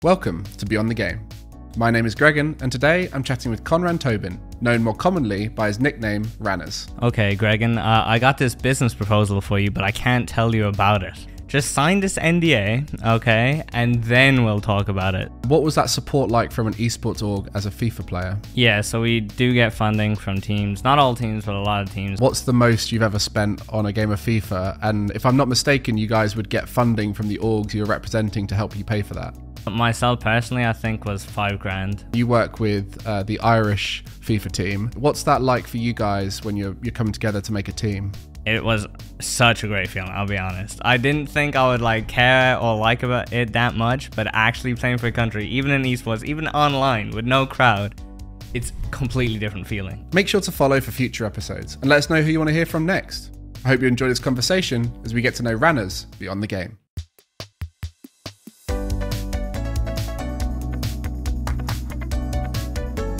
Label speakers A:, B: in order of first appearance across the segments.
A: Welcome to Beyond the Game. My name is Gregan, and today I'm chatting with Conran Tobin, known more commonly by his nickname Rannerz.
B: Okay, Gregan, I got this business proposal for you, but I can't tell you about it. Just sign this NDA, okay, and then we'll talk about it.
A: What was that support like from an esports org as a FIFA player?
B: Yeah, so we do get funding from teams. Not all teams, but a lot of teams.
A: What's the most you've ever spent on a game of FIFA? And if I'm not mistaken, you guys would get funding from the orgs you're representing to help you pay for that.
B: Myself personally, I think was $5,000.
A: You work with the Irish FIFA team. What's that like for you guys when you're coming together to make a team?
B: It was such a great feeling, I'll be honest. I didn't think I would care or like about it that much, but actually playing for a country, even in esports, even online with no crowd, it's a completely different feeling.
A: Make sure to follow for future episodes and let us know who you want to hear from next. I hope you enjoy this conversation as we get to know Rannerz beyond the game.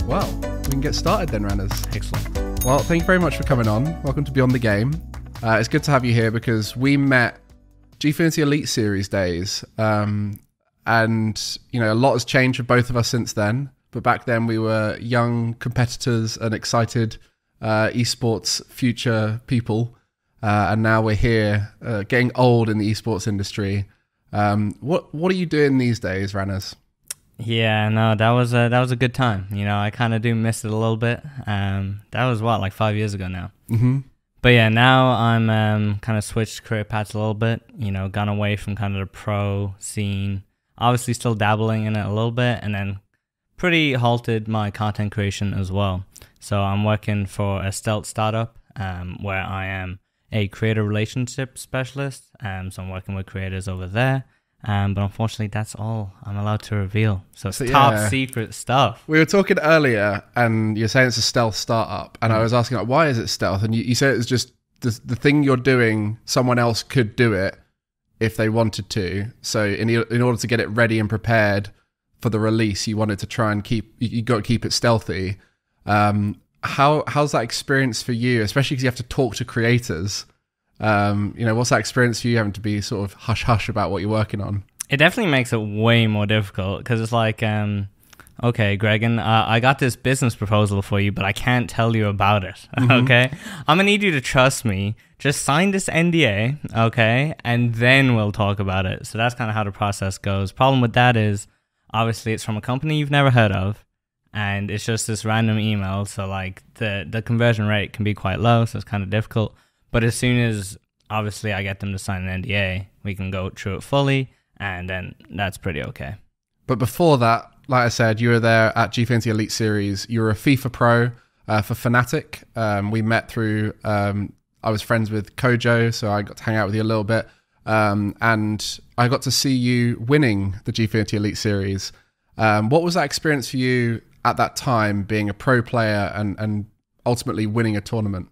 A: Well, we can get started then, Rannerz.
B: Excellent.
A: Well, thank you very much for coming on. Welcome to Beyond the Game. It's good to have you here because we met G30 Elite Series days, and a lot has changed for both of us since then. But back then we were young competitors and excited esports future people, and now we're here getting old in the esports industry. What are you doing these days, Rannerz?
B: Yeah, no, that was a good time. I kind of do miss it a little bit. That was like 5 years ago now.
A: Mm-hmm.
B: But yeah, now I'm kind of switched career paths a little bit. Gone away from kind of the pro scene. Obviously, still dabbling in it a little bit, and then pretty halted my content creation as well. So I'm working for a stealth startup where I am a creator relationship specialist. So I'm working with creators over there. But unfortunately, that's all I'm allowed to reveal. So it's top secret stuff.
A: We were talking earlier, and you're saying it's a stealth startup, and I was asking, why is it stealth? And you said it's just the thing you're doing. Someone else could do it if they wanted to. So in order to get it ready and prepared for the release, you wanted to try and you got to keep it stealthy. How's that experience for you, especially because you have to talk to creators? What's that experience for you having to be sort of hush-hush about what you're working on? It definitely
B: makes it way more difficult because it's like, okay, Gregan, I got this business proposal for you, but I can't tell you about it, okay? I'm going to need you to trust me. Just sign this NDA, okay? And then we'll talk about it. So that's kind of how the process goes. Problem with that is, obviously, it's from a company you've never heard of, and it's just this random email. So the conversion rate can be quite low, so it's kind of difficult. But as soon as, obviously, I get them to sign an NDA, we can go through it fully, and then that's pretty okay.
A: But before that, like I said, you were there at G30 Elite Series. You were a FIFA pro for FNATIC. We met through, I was friends with Kojo, so I got to hang out with you a little bit. And I got to see you winning the G30 Elite Series. What was that experience for you at that time, being a pro player and ultimately winning a tournament?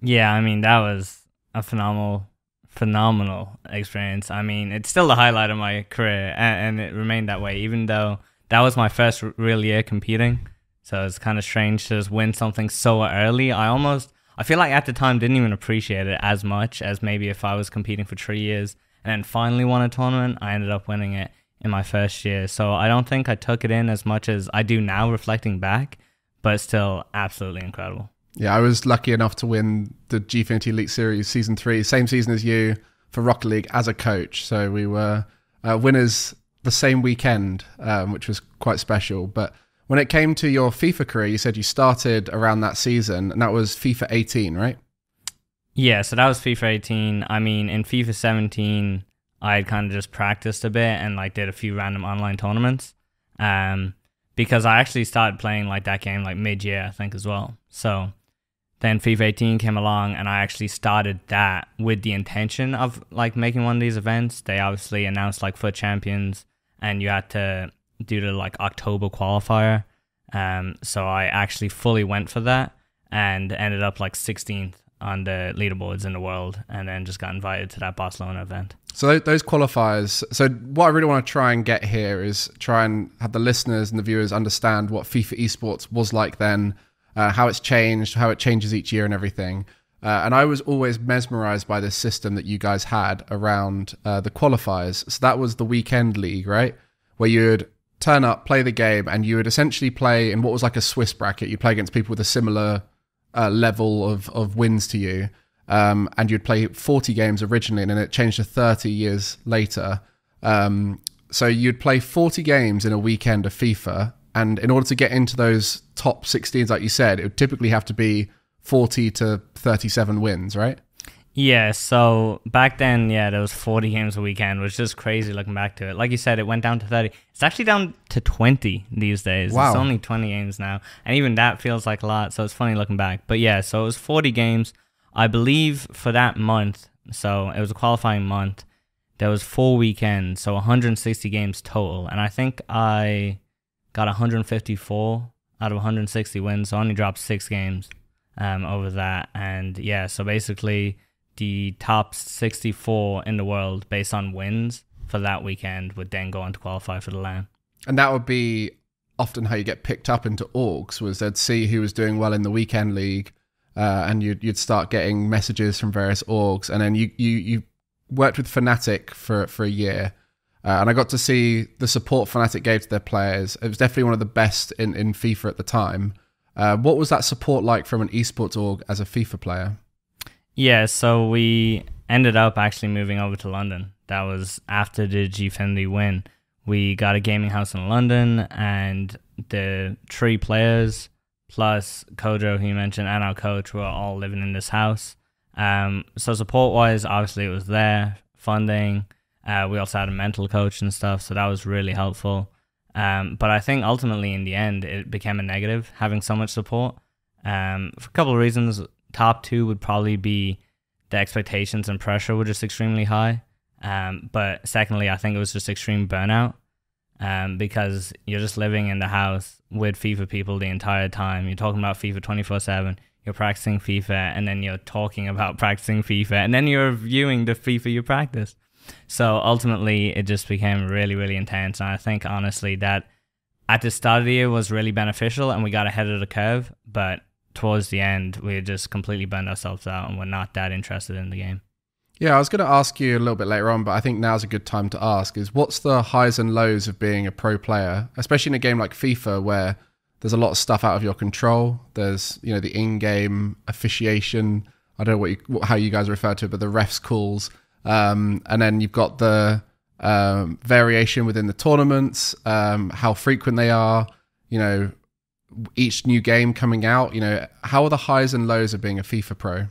B: Yeah, that was a phenomenal experience. It's still the highlight of my career, and it remained that way, even though that was my first real year competing. So it's kind of strange to just win something so early. I feel like at the time didn't even appreciate it as much as maybe if I was competing for 3 years and then finally won a tournament. I ended up winning it in my first year. So I don't think I took it in as much as I do now reflecting back, but still absolutely incredible.
A: Yeah, I was lucky enough to win the G30 Elite Series Season 3, same season as you, for Rocket League as a coach. So we were winners the same weekend, which was quite special. But when it came to your FIFA career, you said you started around that season, and that was FIFA 18, right?
B: Yeah, so that was FIFA 18. In FIFA 17, I had kind of just practiced a bit and did a few random online tournaments. Because I actually started playing that game mid-year, I think, as well. So then FIFA 18 came along, and I actually started that with the intention of making one of these events. They obviously announced FUT Champions, and you had to do the October qualifier. So I actually fully went for that and ended up 16th on the leaderboards in the world, and then just got invited to that Barcelona event.
A: So those qualifiers, so what I really want to try and get here is try and have the listeners and the viewers understand what FIFA Esports was like then, how it's changed, how it changes each year and everything. And I was always mesmerized by this system that you guys had around the qualifiers. So that was the weekend league, right? where you would turn up, play the game, and you would essentially play in what was like a Swiss bracket. You'd play against people with a similar level of wins to you. And you'd play 40 games originally, and then it changed to 30 years later. So you'd play 40 games in a weekend of FIFA, and in order to get into those top 16s, like you said, it would typically have to be 40 to 37 wins, right?
B: Yeah, so back then, there was 40 games a weekend, which is just crazy looking back to it. Like you said, it went down to 30. It's actually down to 20 these days.
A: Wow.
B: It's only 20 games now, and even that feels like a lot, so it's funny looking back. But yeah, so it was 40 games. I believe for that month, so it was a qualifying month, there was 4 weekends, so 160 games total, and I think I got 154 out of 160 wins, so I only dropped 6 games over that. And yeah, so basically the top 64 in the world based on wins for that weekend would then go on to qualify for the LAN.
A: And that would be often how you get picked up into orgs, was they'd see who was doing well in the weekend league, and you'd start getting messages from various orgs, and then you worked with FNATIC for a year. And I got to see the support FNATIC gave to their players. It was definitely one of the best in FIFA at the time. What was that support like from an esports org as a FIFA player?
B: Yeah, so we ended up actually moving over to London. That was after the Gfinity win. We got a gaming house in London, and the 3 players, plus Kojo, who you mentioned, and our coach, were all living in this house. So support-wise, obviously it was there, funding. We also had a mental coach and stuff, so that was really helpful. But I think ultimately in the end, it became a negative, having so much support. For a couple of reasons. Top 2 would probably be the expectations and pressure were just extremely high. But secondly, I think it was just extreme burnout, because you're just living in the house with FIFA people the entire time. You're talking about FIFA 24/7. You're practicing FIFA, and then you're talking about practicing FIFA, and then you're reviewing the FIFA you practice. So ultimately, it just became really, really intense. And I think, honestly, that at the start of the year was really beneficial, and we got ahead of the curve. But towards the end, we had just completely burned ourselves out, and we're not that interested in the game.
A: Yeah, I was going to ask you a little bit later on, but I think now's a good time to ask, is what's the highs and lows of being a pro player, especially in a game like FIFA, where there's a lot of stuff out of your control. There's, the in-game officiation. I don't know how you guys refer to it, but the refs calls. And then you've got the variation within the tournaments, how frequent they are, each new game coming out. How are the highs and lows of being a FIFA pro?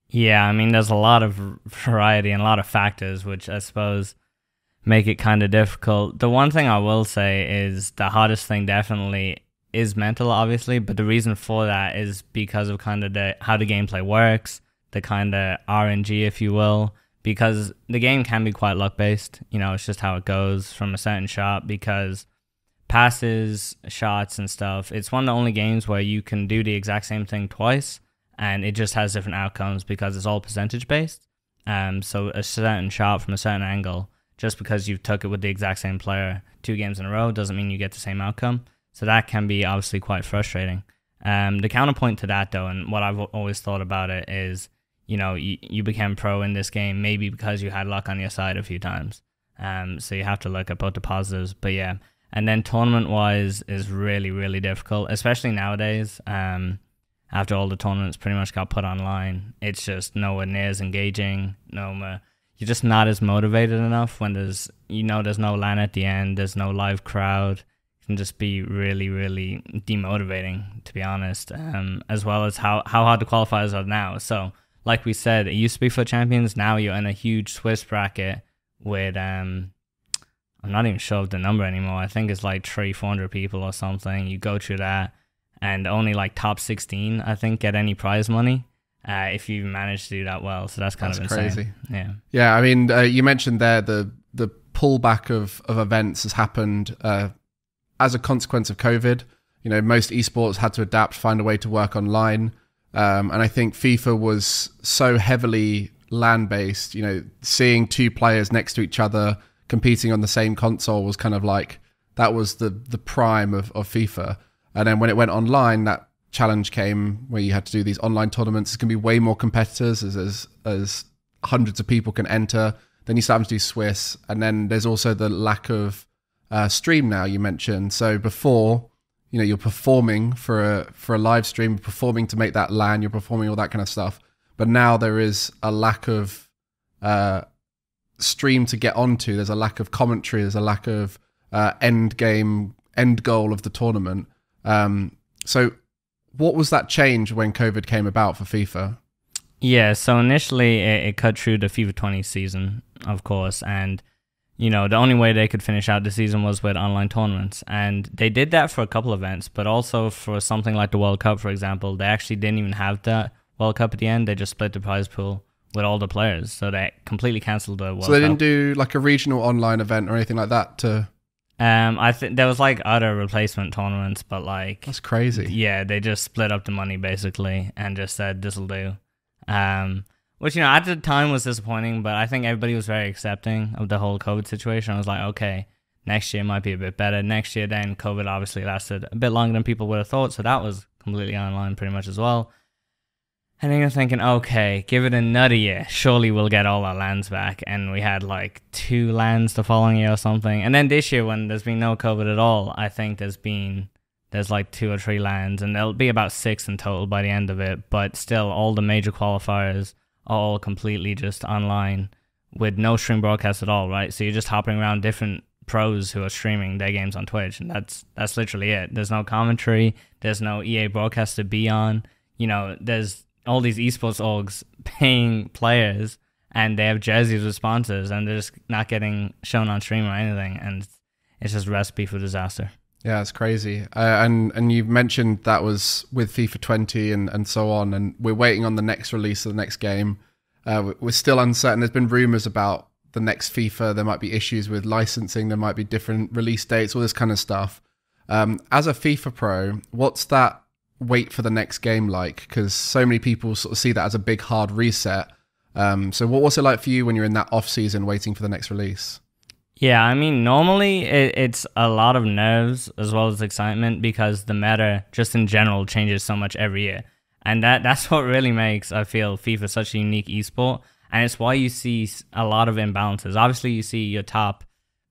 B: Yeah, I mean, there's a lot of variety and a lot of factors, which I suppose make it kind of difficult. The one thing I will say is the hardest thing definitely is mental, obviously, but the reason for that is because of kind of how the gameplay works, the kind of RNG, if you will, because the game can be quite luck-based. It's just how it goes from a certain shot, because passes, shots, and stuff, it's one of the only games where you can do the exact same thing twice, and it just has different outcomes because it's all percentage-based. So a certain shot from a certain angle, just because you took it with the exact same player 2 games in a row, doesn't mean you get the same outcome. So that can be obviously quite frustrating. The counterpoint to that, though, and what I've always thought about it is, you became pro in this game maybe because you had luck on your side a few times. So you have to look at both the positives. But yeah, and then tournament-wise is really, really difficult, especially nowadays. After all the tournaments pretty much got put online, it's just nowhere near as engaging. You're just not as motivated enough when there's no LAN at the end, there's no live crowd. Can just be really, really demotivating, to be honest, as well as how hard the qualifiers are now. So like we said, it used to be for champions. Now you're in a huge Swiss bracket with I'm not even sure of the number anymore. I think it's like 300-400 people or something. You go through that, and only like top 16 I think get any prize money if you manage to do that well. So that's kind of insane.
A: Crazy. Yeah, I mean, you mentioned there the pullback of events has happened as a consequence of COVID. Most esports had to adapt, find a way to work online. And I think FIFA was so heavily LAN-based, seeing 2 players next to each other competing on the same console was kind of like, that was the prime of FIFA. And then when it went online, that challenge came where you had to do these online tournaments. It's going to be way more competitors as hundreds of people can enter. Then you start to do Swiss. And then there's also the lack of stream now, you mentioned. So before, you're performing for a live stream, performing to make that LAN, you're performing all that kind of stuff. But now there is a lack of stream to get onto. There's a lack of commentary. There's a lack of end goal of the tournament. So what was that change when COVID came about for FIFA?
B: Yeah, so initially it cut through the FIFA 20 season, of course, and the only way they could finish out the season was with online tournaments. And they did that for a couple events, but also for something like the World Cup, for example, they actually didn't even have that World Cup at the end. They just split the prize pool with all the players. So they completely cancelled the World Cup.
A: So they didn't do like a regional online event or anything like that to...
B: I think there was like other replacement tournaments, but like...
A: That's crazy.
B: Yeah, they just split up the money basically and just said, this'll do. Which, at the time was disappointing, but I think everybody was very accepting of the whole COVID situation. I was like, okay, next year might be a bit better. Next year, then COVID obviously lasted a bit longer than people would have thought, so that was completely online pretty much as well. And then you're thinking, okay, give it another year. Surely we'll get all our lands back. And we had like 2 lands the following year or something. And then this year, when there's been no COVID at all, I think there's like 2 or 3 lands, and there'll be about 6 in total by the end of it. But still, all the major qualifiers are all completely just online with no stream broadcast at all, right? So you're just hopping around different pros who are streaming their games on Twitch, and that's literally it. There's no commentary. There's no EA broadcast to be on. There's all these esports orgs paying players, and they have jerseys with sponsors, and they're just not getting shown on stream or anything, and it's just a recipe for disaster.
A: Yeah, it's crazy. And you've mentioned that was with FIFA 20 and so on, and we're waiting on the next release of the next game. We're still uncertain. There's been rumors about the next FIFA. There might be issues with licensing. There might be different release dates, all this kind of stuff. As a FIFA pro, what's that wait for the next game like? Because so many people sort of see that as a big hard reset. So what was it like for you when you're in that off season waiting for the next release?
B: Yeah, I mean, normally it's a lot of nerves as well as excitement because the meta just in general changes so much every year. And that's what really makes, I feel, FIFA such a unique esport. And it's why you see a lot of imbalances. Obviously, you see your top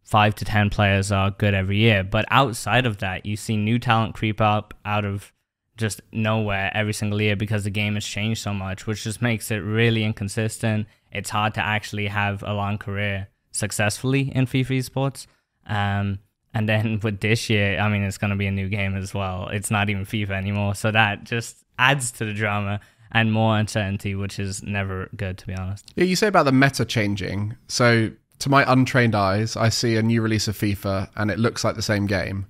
B: 5 to 10 players are good every year. But outside of that, you see new talent creep up out of just nowhere every single year because the game has changed so much, which just makes it really inconsistent. It's hard to actually have a long career successfully in FIFA Esports. And then with this year, I mean, it's going to be a new game as well. It's not even FIFA anymore. So that just adds to the drama and more uncertainty, which is never good, to be honest. Yeah,
A: you say about the meta changing. So to my untrained eyes, I see a new release of FIFA and it looks like the same game.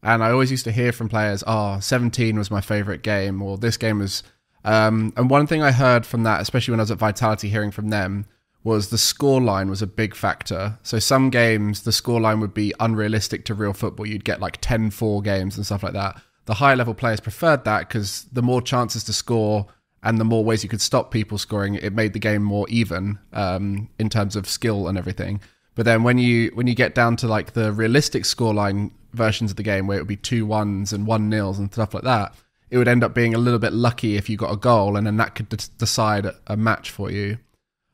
A: And I always used to hear from players, 17 was my favorite game, or this game was... and one thing I heard from that, especially when I was at Vitality hearing from them, was the scoreline was a big factor. So some games, the scoreline would be unrealistic to real football. You'd get like 10-4 games and stuff like that. The higher level players preferred that because the more chances to score and the more ways you could stop people scoring, it made the game more even in terms of skill and everything. But then when you get down to like the realistic scoreline versions of the game where it would be 2-1s and 1-0s and stuff like that, it would end up being a little bit lucky if you got a goal, and then that could decide a match for you.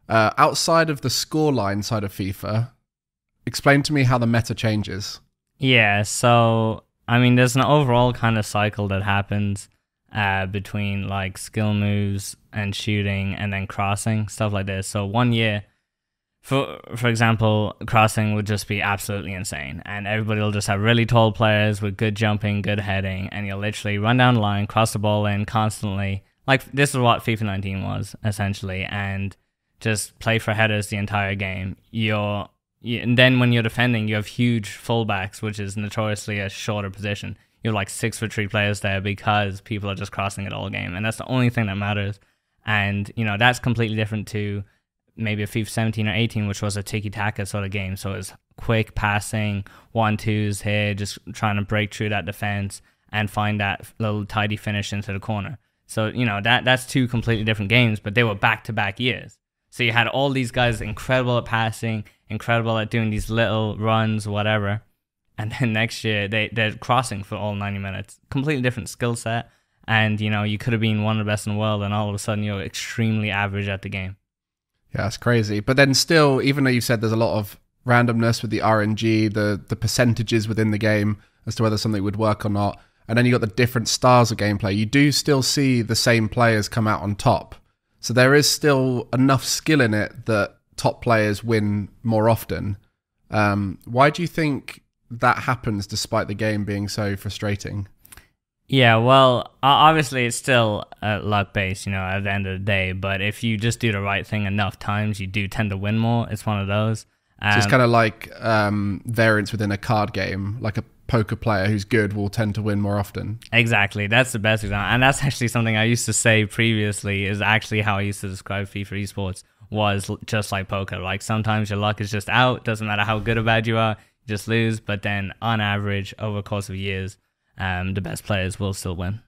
A: Outside of the scoreline side of FIFA, explain to me how the meta changes.
B: Yeah, so I mean, there's an overall kind of cycle that happens between like skill moves and shooting and then crossing, stuff like this. So one year, for example, crossing would just be absolutely insane, and everybody will just have really tall players with good jumping, good heading, and you'll literally run down the line, cross the ball in constantly. Like this is what FIFA 19 was essentially, and just play for headers the entire game. And then when you're defending, you have huge fullbacks, which is notoriously a shorter position. You have like 6'3" players there because people are just crossing it all game, and that's the only thing that matters. And that's completely different to maybe a FIFA 17 or 18, which was a tiki-taka sort of game. So it's quick passing, 1-2s here, just trying to break through that defense and find that little tidy finish into the corner. So that's 2 completely different games, but they were back-to-back years. So you had all these guys incredible at passing, incredible at doing these little runs, whatever. And then next year, they're crossing for all 90 minutes. Completely different skill set. And, you could have been one of the best in the world, and all of a sudden you're extremely average at the game.
A: Yeah, it's crazy. But then still, even though you said there's a lot of randomness with the RNG, the percentages within the game as to whether something would work or not. And then you got the different styles of gameplay. You do still see the same players come out on top. So there is still enough skill in it that top players win more often. Why do you think that happens despite the game being so frustrating?
B: Yeah, well, obviously it's still luck-based, at the end of the day. But if you just do the right thing enough times, you do tend to win more. It's one of those.
A: So it's kind of like variance within a card game. Like a poker player who's good will tend to win more often.
B: Exactly. That's the best example. And that's actually something I used to say previously, is actually how I used to describe FIFA Esports, was just like poker. Like sometimes your luck is just out. Doesn't matter how good or bad you are, you just lose. But then on average, over the course of years, the best players will still win.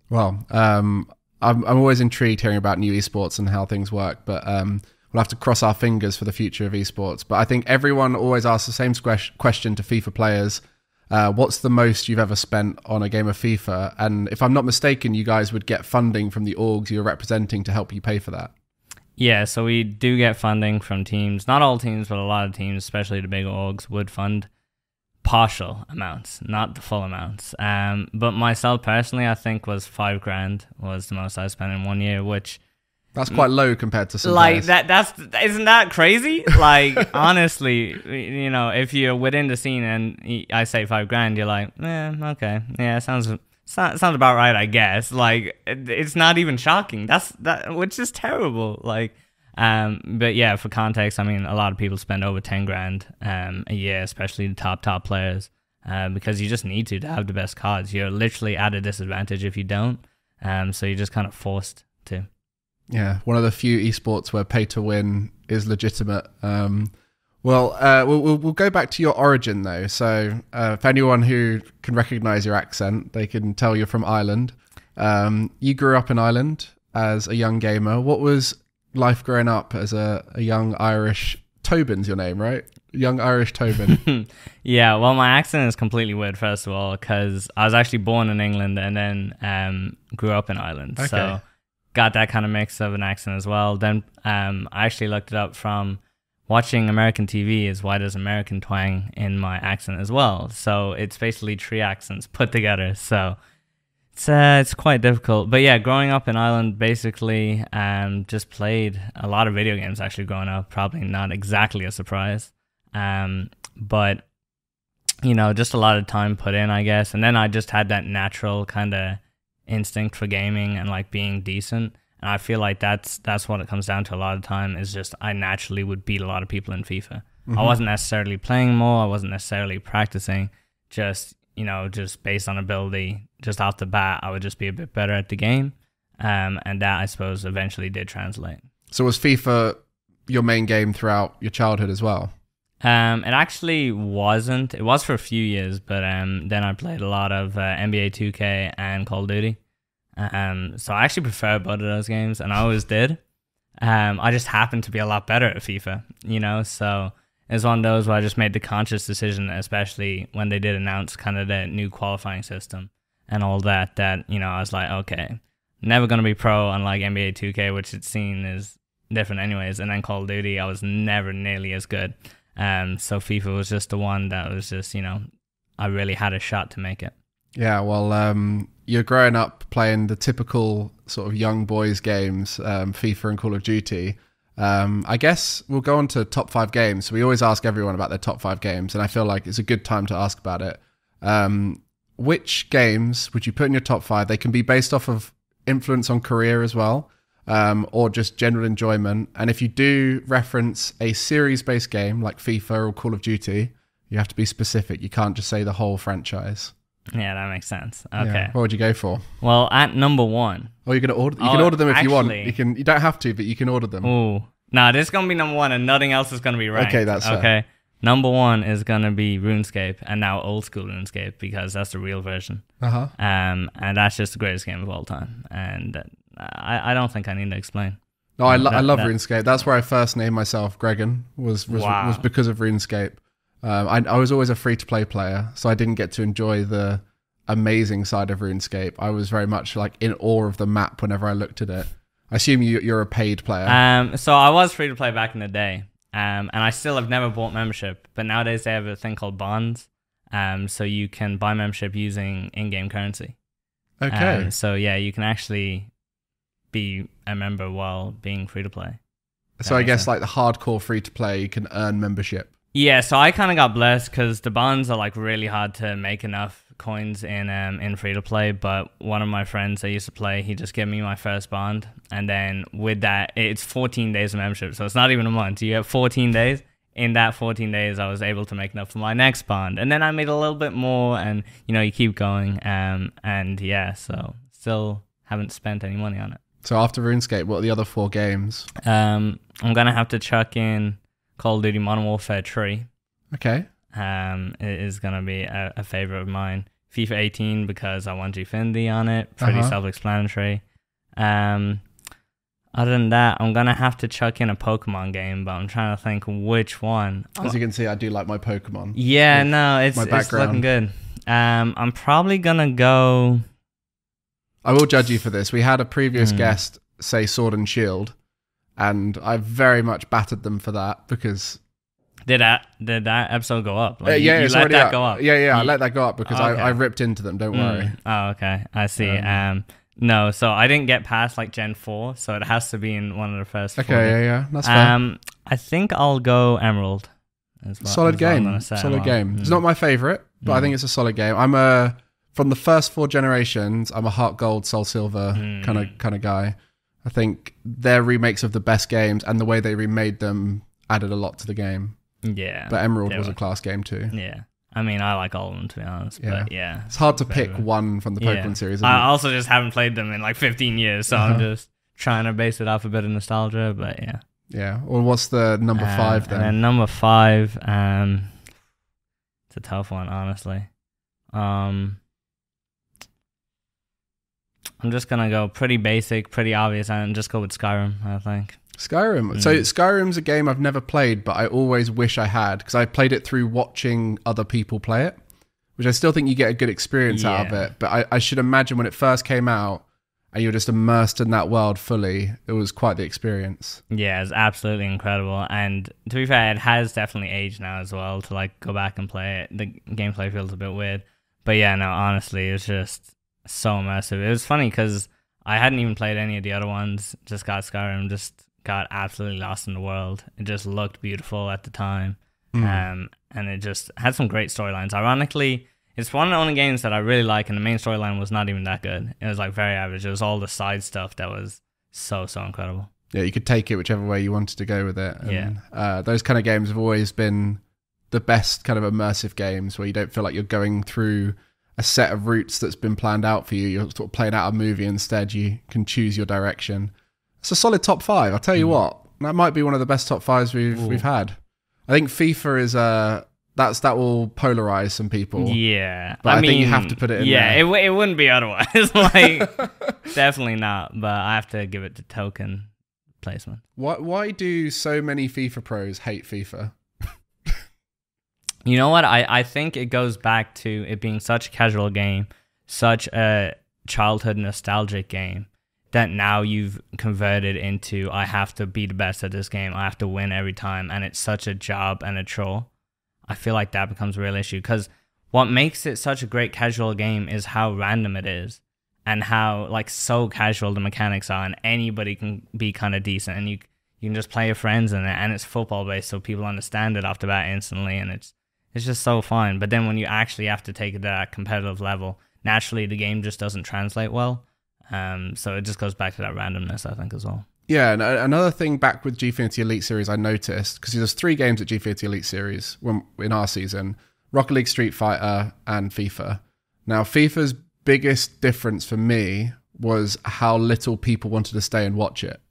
A: Well, I'm always intrigued hearing about new esports and how things work, but we'll have to cross our fingers for the future of esports. But I think everyone always asks the same question to FIFA players. What's the most you've ever spent on a game of FIFA? And if I'm not mistaken, you guys would get funding from the orgs you're representing to help you pay for that.
B: Yeah, so we do get funding from teams. Not all teams, but a lot of teams, especially the big orgs, would fund partial amounts, not the full amounts. But myself personally, I think was $5,000 was the most I spent in 1 year, which
A: that's quite low compared to some
B: like
A: players.
B: Isn't that crazy? Like honestly, if you're within the scene and I say $5,000, you're like, okay, yeah, sounds about right, I guess. Like it's not even shocking. Which is terrible. Like. But yeah, for context, I mean, a lot of people spend over $10,000 a year, especially the top players, because you just need to have the best cards. You're literally at a disadvantage if you don't. So you're just kind of forced to.
A: Yeah, one of the few esports where pay to win is legitimate. We'll go back to your origin though. So for anyone who can recognize your accent, they can tell you're from Ireland. You grew up in Ireland as a young gamer. What was life growing up as a young Irish? Tobin's your name, right? Young Irish Tobin.
B: Yeah, well, my accent is completely weird, first of all, because I was actually born in England and then grew up in Ireland. Okay. So got that kind of mix of an accent as well. Then I actually looked it up from watching American TV, is why there's American twang in my accent as well. So it's basically 3 accents put together. So it's quite difficult. But yeah, growing up in Ireland, basically just played a lot of video games actually growing up. Probably not exactly a surprise. But, just a lot of time put in, I guess. And then I just had that natural kind of instinct for gaming and like being decent. And I feel like that's what it comes down to a lot of time, is just I naturally would beat a lot of people in FIFA. Mm-hmm. I wasn't necessarily playing more. I wasn't necessarily practicing. Just based on ability, just off the bat, I would just be a bit better at the game. And that, I suppose, eventually did translate.
A: So was FIFA your main game throughout your childhood as well?
B: It actually wasn't. It was for a few years, but then I played a lot of NBA 2K and Call of Duty. So I actually prefer both of those games, and I always did. I just happened to be a lot better at FIFA, so it's one of those where I just made the conscious decision, especially when they did announce kind of the new qualifying system and all that, I was like, okay, never going to be pro on like NBA 2K, which it's seen is different anyways. And then Call of Duty, I was never nearly as good. So FIFA was just the one that was just, I really had a shot to make it.
A: Yeah, well, you're growing up playing the typical sort of young boys games, FIFA and Call of Duty. I guess we'll go on to top 5 games. So we always ask everyone about their top 5 games, and I feel like it's a good time to ask about it. Which games would you put in your top 5? They can be based off of influence on career as well, or just general enjoyment. And if you do reference a series-based game like FIFA or Call of Duty, you have to be specific. You can't just say the whole franchise.
B: Yeah, that makes sense. Okay.
A: Yeah. What would you go for?
B: Well, at number 1.
A: Oh, you're gonna order. You can order them if you want. You don't have to, but you can order them.
B: Ooh, nah, this is gonna be number 1, and nothing else is gonna be ranked.
A: Okay, that's fair.
B: Okay. Number 1 is gonna be RuneScape, and now old school RuneScape, because that's the real version. And that's just the greatest game of all time. And I don't think I need to explain.
A: No, I love RuneScape. That's where I first named myself Gregan. Was because of RuneScape. I was always a free-to-play player, so I didn't get to enjoy the amazing side of RuneScape. I was very much like in awe of the map whenever I looked at it. I assume you're a paid player.
B: So I was free-to-play back in the day, And I still have never bought membership, but nowadays they have a thing called bonds. So you can buy membership using in-game currency.
A: Okay.
B: So yeah, you can actually be a member while being free to play.
A: So I guess like the hardcore free to play, you can earn membership.
B: Yeah, so I kind of got blessed because the bonds are like really hard to make enough coins in free to play. But one of my friends that used to play, he just gave me my first bond, and then with that, it's 14 days of membership, so it's not even a month. You have 14 days. In that 14 days, I was able to make enough for my next bond, and then I made a little bit more, and you know, you keep going. And yeah, so still haven't spent any money on it.
A: So after RuneScape, what are the other 4 games?
B: I'm gonna have to chuck in Call of Duty Modern Warfare 3.
A: Okay.
B: It is gonna be a favorite of mine. FIFA 18 because I want Gfinity on it. Pretty self-explanatory. Other than that, I'm gonna have to chuck in a Pokemon game, but I'm trying to think which one.
A: As you can see, I do like my Pokemon.
B: Yeah, no, it's looking good. I'm probably gonna go.
A: I will judge you for this. We had a previous guest say Sword and Shield, and I very much battered them for that because.
B: Did that episode go up? Like,
A: yeah,
B: you
A: it's
B: let
A: already
B: that
A: up.
B: go up.
A: Yeah, I let that go up because
B: okay.
A: I ripped into them. Don't worry.
B: Oh, okay, I see. No, so I didn't get past like Gen 4, so it has to be in one of the first.
A: Okay, yeah, that's fair.
B: I think I'll go Emerald.
A: Solid game. Solid game. It's not my favorite, but I think it's a solid game. I'm from the first 4 generations, I'm a Heart Gold, Soul Silver kind of guy. I think their remakes of the best games and the way they remade them added a lot to the game.
B: Yeah.
A: But Emerald was a class game too.
B: Yeah. I mean, I like all of them, to be honest.
A: Yeah.
B: But yeah.
A: It's hard to pick one from the Pokemon series.
B: I also just haven't played them in like 15 years, so I'm just trying to base it off a bit of nostalgia, but yeah.
A: Yeah. Well, what's the number 5 then?
B: And then number 5, it's a tough one, honestly. I'm just going to go pretty basic, pretty obvious, and just go with Skyrim, I think.
A: Skyrim. So Skyrim's a game I've never played, but I always wish I had because I played it through watching other people play it, which I still think you get a good experience out of it. But I should imagine when it first came out and you were just immersed in that world fully, it was quite the experience.
B: Yeah, it's absolutely incredible. And to be fair, it has definitely aged now as well to like go back and play it. The gameplay feels a bit weird. But yeah, no, honestly, it's just so immersive. It was funny because I hadn't even played any of the other ones, just got Skyrim, just got absolutely lost in the world. It just looked beautiful at the time. And it just had some great storylines. Ironically, it's one of the only games that I really like, and the main storyline was not even that good. It was like very average. It was all the side stuff that was so incredible.
A: Yeah, you could take it whichever way you wanted to go with it. And,
B: yeah.
A: Those kind of games have always been the best kind of immersive games where you don't feel like you're going through a set of routes that's been planned out for you. You're sort of playing out a movie instead. You can choose your direction. It's a solid top 5. I'll tell you what, that might be one of the best top 5s we've had. I think FIFA is that will polarize some people.
B: Yeah,
A: but I mean, think you have to put it in.
B: Yeah, there. It wouldn't be otherwise. Like definitely not. But I have to give it to token placement.
A: Why do so many FIFA pros hate FIFA?
B: You know what? I think it goes back to it being such a casual game, such a childhood nostalgic game, that now you've converted into I have to be the best at this game. I have to win every time, and it's such a job and a chore. I feel like that becomes a real issue because what makes it such a great casual game is how random it is and how like so casual the mechanics are, and anybody can be kind of decent, and you can just play your friends in it, and it's football based, so people understand it off the bat instantly, and it's just so fun. But then when you actually have to take it to that competitive level, naturally the game just doesn't translate well. So it just goes back to that randomness, I think, as well.
A: Yeah, and another thing back with Gfinity Elite Series I noticed, because there's 3 games at Gfinity Elite Series in our season, Rocket League, Street Fighter, and FIFA. Now, FIFA's biggest difference for me was how little people wanted to stay and watch it.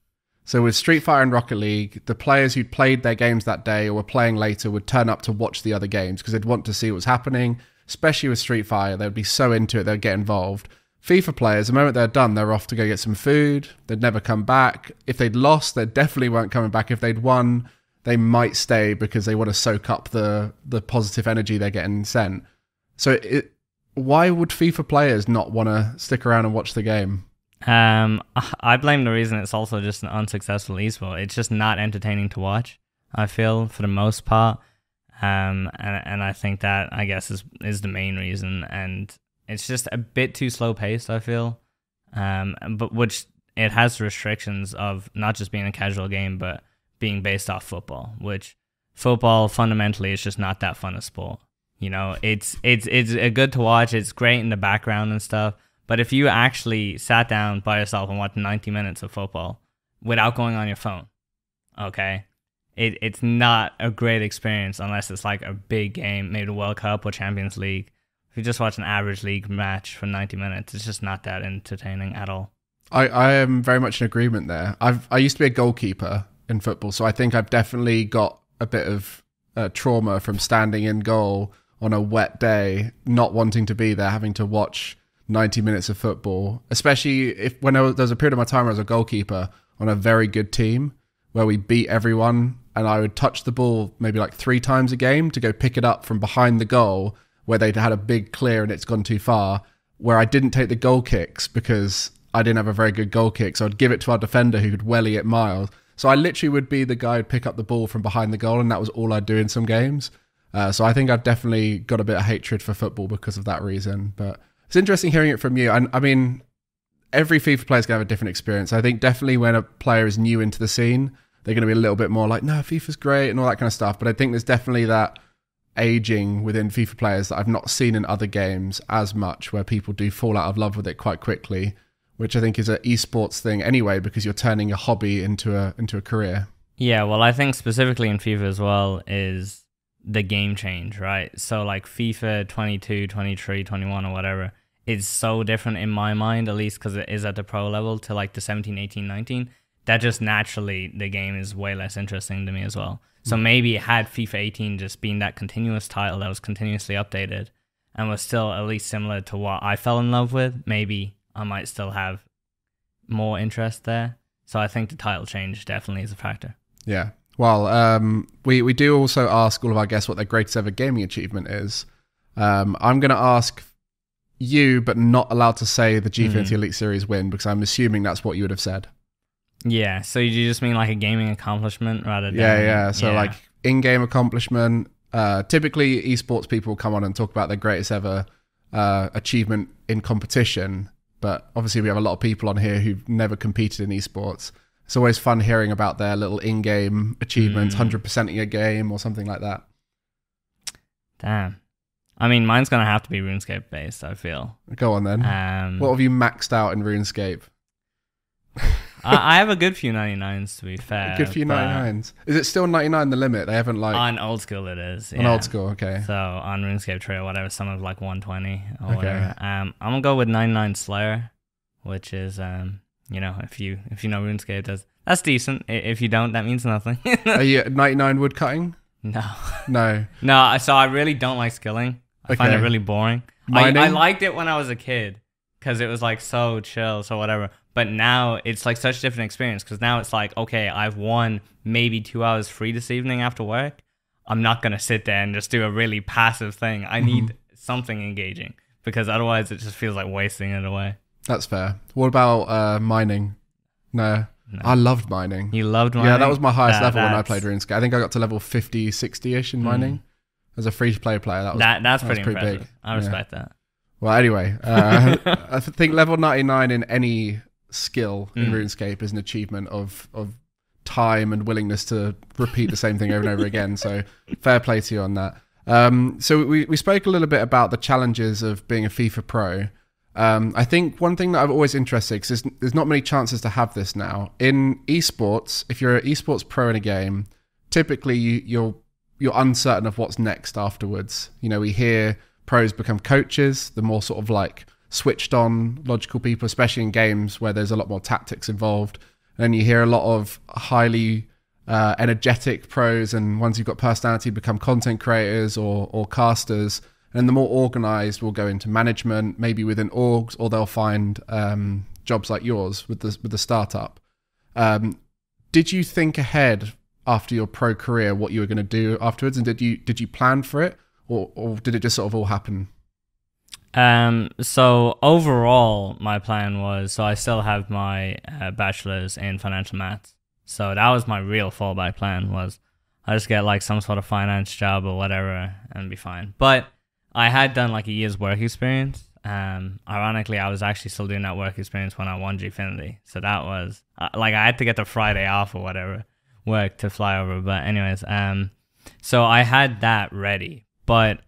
A: So with Street Fighter and Rocket League, the players who'd played their games that day or were playing later would turn up to watch the other games because they'd want to see what was happening, especially with Street Fighter. They'd be so into it, they'd get involved. FIFA players, the moment they're done, they're off to go get some food. They'd never come back. If they'd lost, they definitely weren't coming back. If they'd won, they might stay because they want to soak up the positive energy they're getting sent. So why would FIFA players not want to stick around and watch the game?
B: I blame the reason it's also just an unsuccessful esport. It's just not entertaining to watch. I feel, for the most part. And I think that, I guess, is the main reason. And it's just a bit too slow paced, I feel. But which it has restrictions of not just being a casual game, but being based off football, which football fundamentally is just not that fun a sport. You know, it's good to watch. It's great in the background and stuff. But if you actually sat down by yourself and watched 90 minutes of football without going on your phone, okay, it's not a great experience unless it's like a big game, maybe the World Cup or Champions League. If you just watch an average league match for 90 minutes, it's just not that entertaining at all.
A: I am very much in agreement there. I used to be a goalkeeper in football, so I think I've definitely got a bit of trauma from standing in goal on a wet day, not wanting to be there, having to watch 90 minutes of football, especially when there was a period of my time where I was a goalkeeper on a very good team where we beat everyone, and I would touch the ball maybe like 3 times a game to go pick it up from behind the goal where they'd had a big clear and it's gone too far, where I didn't take the goal kicks because I didn't have a very good goal kick, so I'd give it to our defender who could welly it miles. So I literally would be the guy who'd pick up the ball from behind the goal, and that was all I'd do in some games. So I think I've definitely got a bit of hatred for football because of that reason. But it's interesting hearing it from you. And I mean, every FIFA player is going to have a different experience. I think definitely when a player is new into the scene, they're going to be a little bit more like, no, FIFA's great and all that kind of stuff. But I think there's definitely that aging within FIFA players that I've not seen in other games as much, where people do fall out of love with it quite quickly, which I think is an esports thing anyway, because you're turning a hobby into a career. Yeah,
B: well, I think specifically in FIFA as well is the game change, right? So like FIFA 22, 23, 21 or whatever is so different in my mind, at least because it is at the pro level, to like the 17, 18, 19, that just naturally the game is way less interesting to me as well. So maybe had FIFA 18 just been that continuous title that was continuously updated and was still at least similar to what I fell in love with, maybe I might still have more interest there. So I think the title change definitely is a factor.
A: Yeah. Well, we do also ask all of our guests what their greatest ever gaming achievement is. I'm going to ask you, but not allowed to say the Gfinity Elite Series win, because I'm assuming that's what you would have said.
B: Yeah, so you just mean like a gaming accomplishment rather than...
A: Yeah. So like in-game accomplishment. Typically, esports people will come on and talk about their greatest ever achievement in competition. But obviously we have a lot of people on here who've never competed in esports. It's always fun hearing about their little in-game achievements, 100%ing a game or something like that.
B: Damn. I mean, mine's going to have to be RuneScape based, I feel.
A: Go on then. What have you maxed out in RuneScape?
B: I have a good few 99s, to be fair.
A: A good few 99s. Is it still 99 the limit? They haven't like...
B: On old school it is.
A: On old school, okay.
B: So on RuneScape Tree or whatever, some of like 120 or whatever. I'm going to go with 99 Slayer, which is, you know, if you know RuneScape, that's decent. If you don't, that means nothing.
A: Are you at 99 woodcutting?
B: No.
A: No,
B: so I really don't like skilling. I find it really boring. I liked it when I was a kid because it was like so chill, so whatever. But now it's like such a different experience because now it's like, okay, I've won maybe 2 hours free this evening after work. I'm not going to sit there and just do a really passive thing. I need something engaging because otherwise it just feels like wasting it away.
A: That's fair. What about mining? No. I loved mining.
B: You loved mining?
A: Yeah, that was my highest level when I played RuneScape. I think I got to level 50, 60-ish in mining. As a free-to-play player, that's
B: pretty impressive.
A: Big.
B: I respect that.
A: Well, anyway, I think level 99 in any skill in RuneScape is an achievement of time and willingness to repeat the same thing over and over again. So fair play to you on that. So we spoke a little bit about the challenges of being a FIFA pro. I think one thing that I've always interested, because there's not many chances to have this now. In esports, if you're an esports pro in a game, typically you're uncertain of what's next afterwards. You know, we hear pros become coaches, the more sort of like switched on logical people, especially in games where there's a lot more tactics involved. And you hear a lot of highly energetic pros and ones who've got personality become content creators or casters. And the more organized will go into management, maybe within orgs, or they'll find jobs like yours with the startup. Did you think ahead after your pro career what you were going to do afterwards, and did you plan for it, or did it just sort of all happen?
B: So overall, my plan was, so I still have my bachelor's in financial maths. So that was my real fallback plan, was I'll just get like some sort of finance job or whatever and be fine. But I had done like a year's work experience. Ironically, I was actually still doing that work experience when I won Gfinity. So that was like I had to get the Friday off or whatever work to fly over. But anyways, so I had that ready, but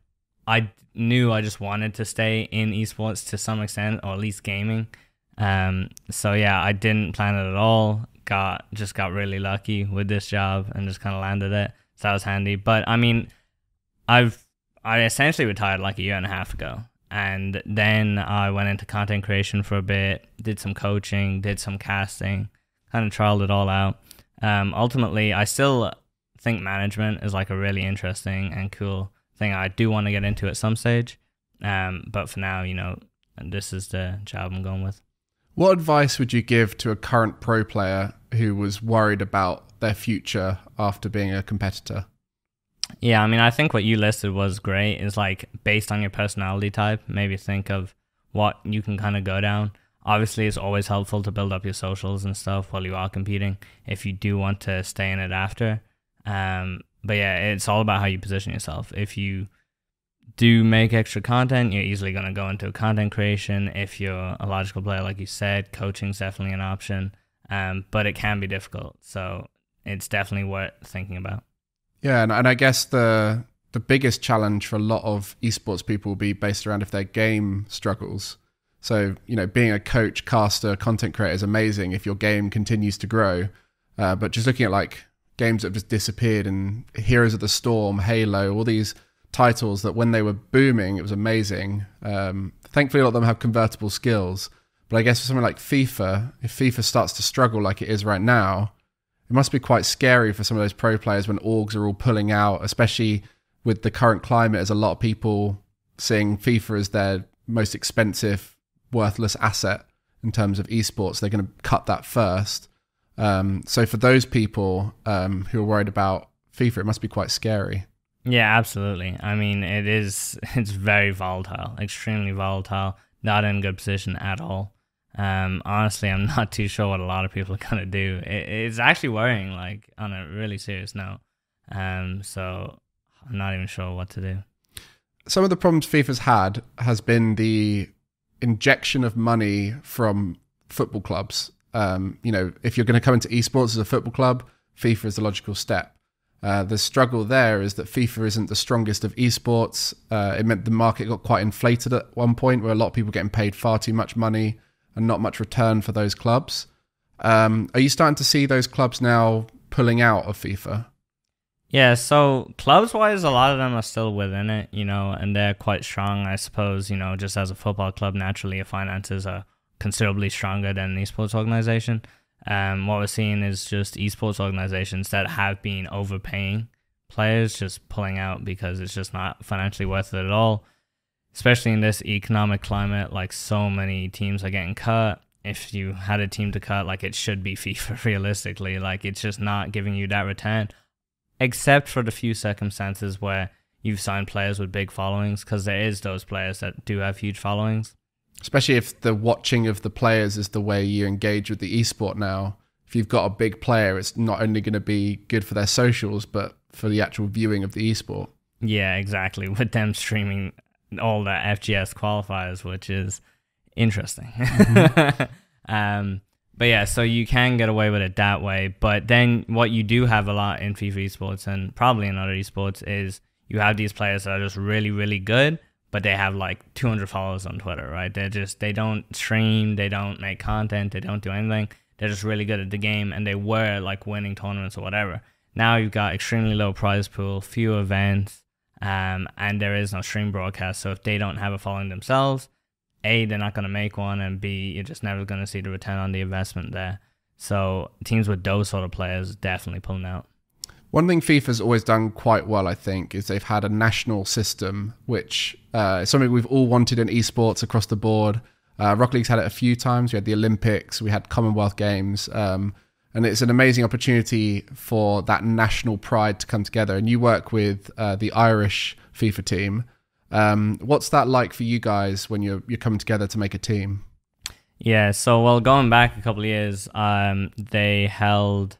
B: I knew I just wanted to stay in esports to some extent, or at least gaming. So yeah, I didn't plan it at all. Just got really lucky with this job and just kind of landed it. So that was handy. But I mean, I essentially retired like a year and a half ago. And then I went into content creation for a bit, did some coaching, did some casting, kind of trialed it all out. Ultimately, I still think management is like a really interesting and cool thing I do want to get into at some stage. But for now, you know, this is the job I'm going with.
A: What advice would you give to a current pro player who was worried about their future after being a competitor?
B: Yeah, I mean, I think what you listed was great. Is like based on your personality type, maybe think of what you can kind of go down. Obviously, it's always helpful to build up your socials and stuff while you are competing if you do want to stay in it after. But yeah, it's all about how you position yourself. If you do make extra content, you're easily going to go into content creation. If you're a logical player, like you said, coaching's definitely an option. But it can be difficult. So it's definitely worth thinking about.
A: Yeah, and I guess the biggest challenge for a lot of esports people will be based around if their game struggles. So, you know, being a coach, caster, content creator is amazing if your game continues to grow. But just looking at like games that have just disappeared, and Heroes of the Storm, Halo, all these titles that when they were booming, it was amazing. Thankfully, a lot of them have convertible skills. But I guess for something like FIFA, if FIFA starts to struggle like it is right now, it must be quite scary for some of those pro players when orgs are all pulling out, especially with the current climate, as a lot of people seeing FIFA as their most expensive, worthless asset in terms of esports. They're going to cut that first. So for those people who are worried about FIFA, it must be quite scary.
B: Yeah, absolutely. I mean, it's very volatile, extremely volatile, not in a good position at all. Honestly, I'm not too sure what a lot of people are going to do. It's actually worrying, like on a really serious note. So I'm not even sure what to do.
A: Some of the problems FIFA's had has been the injection of money from football clubs. You know, if you're going to come into esports as a football club, FIFA is the logical step. The struggle there is that FIFA isn't the strongest of esports. It meant the market got quite inflated at one point, where a lot of people getting paid far too much money and not much return for those clubs. Are you starting to see those clubs now pulling out of FIFA?
B: Yeah, so clubs-wise, a lot of them are still within it, you know, and they're quite strong, I suppose, you know, just as a football club, naturally, your finances are considerably stronger than an esports organization. What we're seeing is just esports organizations that have been overpaying players just pulling out because it's just not financially worth it at all. Especially in this economic climate, like so many teams are getting cut. If you had a team to cut, like it should be FIFA realistically, like it's just not giving you that return, except for the few circumstances where you've signed players with big followings, because there is those players that do have huge followings.
A: Especially if the watching of the players is the way you engage with the esport now. If you've got a big player, it's not only going to be good for their socials, but for the actual viewing of the esport.
B: Yeah, exactly. With them streaming all the FGS qualifiers, which is interesting. Mm-hmm. But yeah, so you can get away with it that way. But then what you do have a lot in FIFA esports and probably in other esports is you have these players that are just really, really good, but they have like 200 followers on Twitter, right? They don't stream, they don't make content, they don't do anything. They're just really good at the game, and they were like winning tournaments or whatever. Now you've got extremely low prize pool, few events, and there is no stream broadcast. So if they don't have a following themselves, A, they're not going to make one, and B, you're just never going to see the return on the investment there. So teams with those sort of players definitely pulling out.
A: One thing FIFA's always done quite well, I think, is they've had a national system, which is something we've all wanted in esports across the board. Rocket League's had it a few times. We had the Olympics, we had Commonwealth Games, and it's an amazing opportunity for that national pride to come together. And you work with the Irish FIFA team. What's that like for you guys when you're coming together to make a team?
B: Yeah, so well, going back a couple of years, they held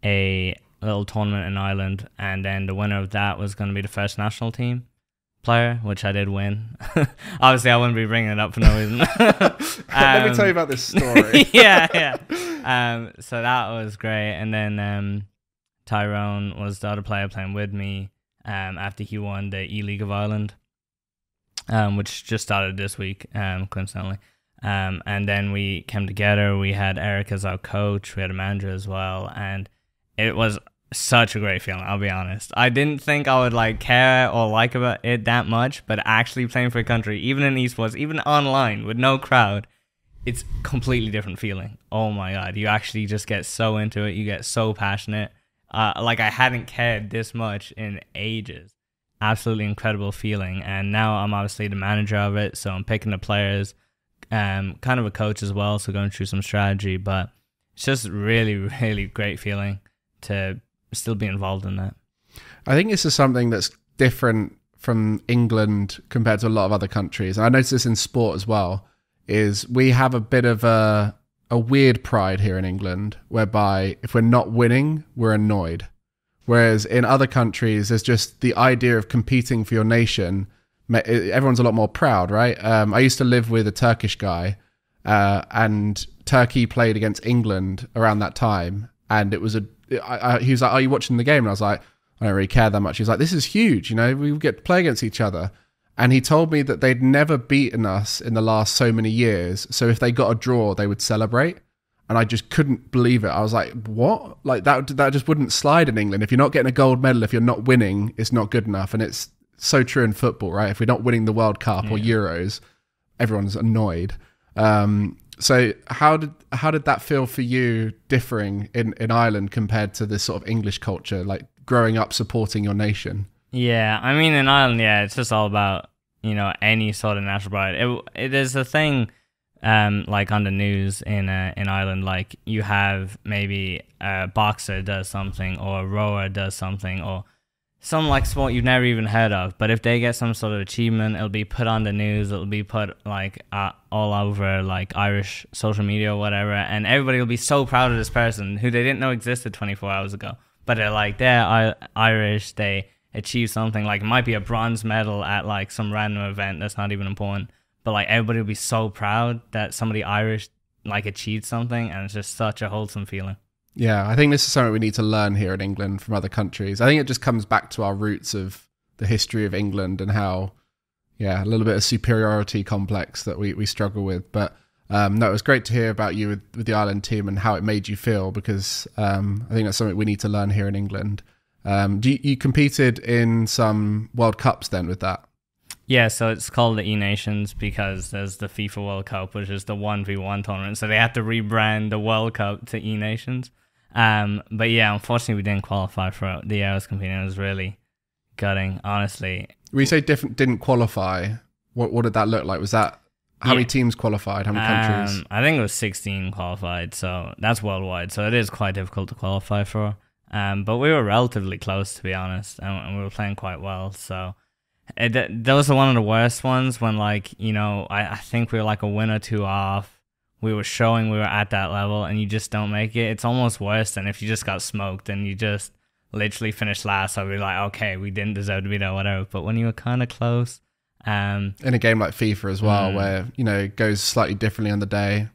B: a little tournament in Ireland, and then the winner of that was going to be the first national team player, which I did win. Obviously, I wouldn't be bringing it up for no reason.
A: Let me tell you about this story.
B: yeah. So that was great, and then Tyrone was the other player playing with me after he won the E-League of Ireland, which just started this week, coincidentally. And then we came together. We had Eric as our coach. We had a manager as well, and it was such a great feeling. I'll be honest. I didn't think I would like care or like about it that much, but actually playing for a country, even in esports, even online with no crowd, it's completely different feeling. Oh my god, you actually just get so into it. You get so passionate. Like I hadn't cared this much in ages. Absolutely incredible feeling. And now I'm obviously the manager of it, so I'm picking the players. Kind of a coach as well, so going through some strategy. But it's just really, really great feeling to still be involved in that.
A: I think this is something that's different from England compared to a lot of other countries. And I notice this in sport as well, is we have a bit of a weird pride here in England, whereby if we're not winning, we're annoyed. Whereas in other countries, there's just the idea of competing for your nation. Everyone's a lot more proud, right? I used to live with a Turkish guy, and Turkey played against England around that time. And it was he was like, "Are you watching the game?" And I was like, "I don't really care that much." He was like, "This is huge, you know, we get to play against each other." And he told me that they'd never beaten us in the last so many years. So if they got a draw, they would celebrate. And I just couldn't believe it. I was like, what? Like that just wouldn't slide in England. If you're not getting a gold medal, if you're not winning, it's not good enough. And it's so true in football, right? If we're not winning the World Cup or Euros, everyone's annoyed. So how did that feel for you, differing in Ireland compared to this sort of English culture, like growing up supporting your nation?
B: Yeah, I mean, in Ireland, it's just all about, you know, any sort of national pride. It is a thing, like on the news in Ireland, like you have maybe a boxer does something, or a rower does something, or some like sport you've never even heard of, but if they get some sort of achievement, it'll be put on the news, it'll be put like all over like Irish social media or whatever, and everybody will be so proud of this person who they didn't know existed 24 hours ago, but they're like, they're Irish, they achieve something, like it might be a bronze medal at like some random event that's not even important, but like everybody will be so proud that somebody Irish like achieved something, and it's just such a wholesome feeling.
A: Yeah, I think this is something we need to learn here in England from other countries. I think it just comes back to our roots of the history of England and how, a little bit of superiority complex that we struggle with. But no, it was great to hear about you with the Ireland team and how it made you feel, because I think that's something we need to learn here in England. You competed in some World Cups then with that?
B: Yeah, so it's called the E-Nations because there's the FIFA World Cup, which is the 1v1 tournament. So they had to rebrand the World Cup to E-Nations. But yeah, unfortunately we didn't qualify for the year I was competing. It was really gutting, honestly.
A: When you say didn't qualify, what did that look like? Was that how many teams qualified? How many countries?
B: I think it was 16 qualified, so that's worldwide. So it is quite difficult to qualify for. But we were relatively close, to be honest, and we were playing quite well. So those are one of the worst ones when, like, you know, I think we were like a win or two off. We were showing we were at that level and you just don't make it. It's almost worse than if you just got smoked and you just literally finished last. So we're like, okay, we didn't deserve to be there, whatever. But when you were kind of close.
A: In a game like FIFA as well, where, you know, it goes slightly differently on the day.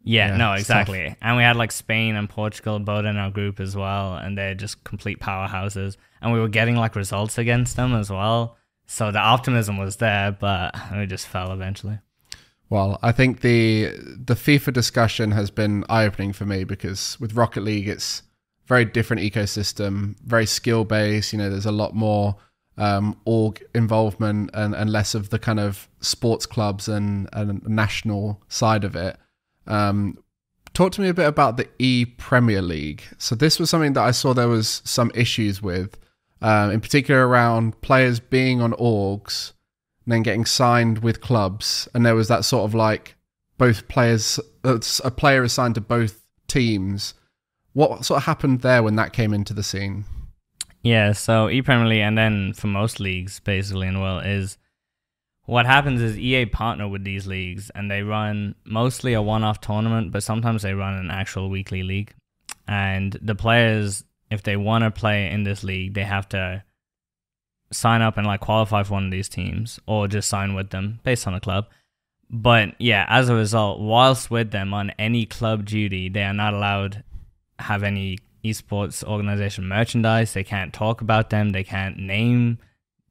B: Yeah, no, exactly. Tough. And we had like Spain and Portugal both in our group as well. And they're just complete powerhouses. And we were getting like results against them as well. So the optimism was there, but we just fell eventually.
A: Well, I think the FIFA discussion has been eye-opening for me, because with Rocket League, it's a very different ecosystem, very skill-based. You know, there's a lot more org involvement and less of the kind of sports clubs and national side of it. Talk to me a bit about the ePremiere League. So this was something that I saw there was some issues with, in particular around players being on orgs and then getting signed with clubs, and there was that sort of like both players, a player assigned to both teams. What sort of happened there when that came into the scene?
B: Yeah, so ePremiere League, and then for most leagues basically in the world, is what happens is EA partner with these leagues and they run mostly a one-off tournament, but sometimes they run an actual weekly league. And the players if they want to play in this league, they have to sign up and like qualify for one of these teams or just sign with them based on the club. But yeah, as a result, whilst with them on any club duty, they are not allowed to have any esports organization merchandise. They can't talk about them. They can't name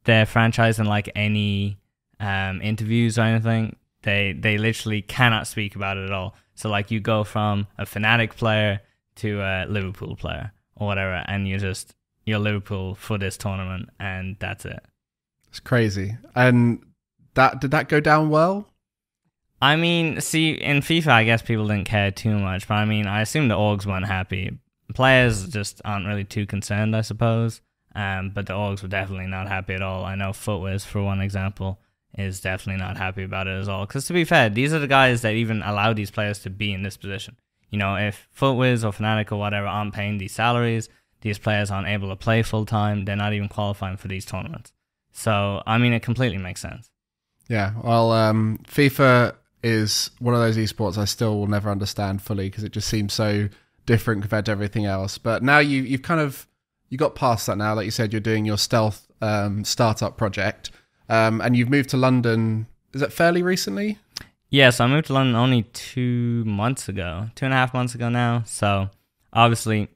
B: their franchise in like any interviews or anything. They literally cannot speak about it at all. So like you go from a FNATIC player to a Liverpool player or whatever, and you're Liverpool for this tournament, and that's it.
A: It's crazy. And did that go down well?
B: I mean, see, in FIFA, I guess people didn't care too much, but I mean, I assume the orgs weren't happy. Players just aren't really too concerned, I suppose. But the orgs were definitely not happy at all. I know Footwiz, for one example, is definitely not happy about it at all. Because to be fair, these are the guys that even allow these players to be in this position. You know, if Footwiz or FNATIC or whatever aren't paying these salaries, these players aren't able to play full-time, they're not even qualifying for these tournaments. So, I mean, it completely makes sense.
A: Yeah, well, FIFA is one of those esports I still will never understand fully because it just seems so different compared to everything else. But now you've kind of, you got past that now. Like you said, you're doing your stealth startup project. And you've moved to London, is it fairly recently?
B: Yeah, so I moved to London only 2 months ago, 2.5 months ago now. So obviously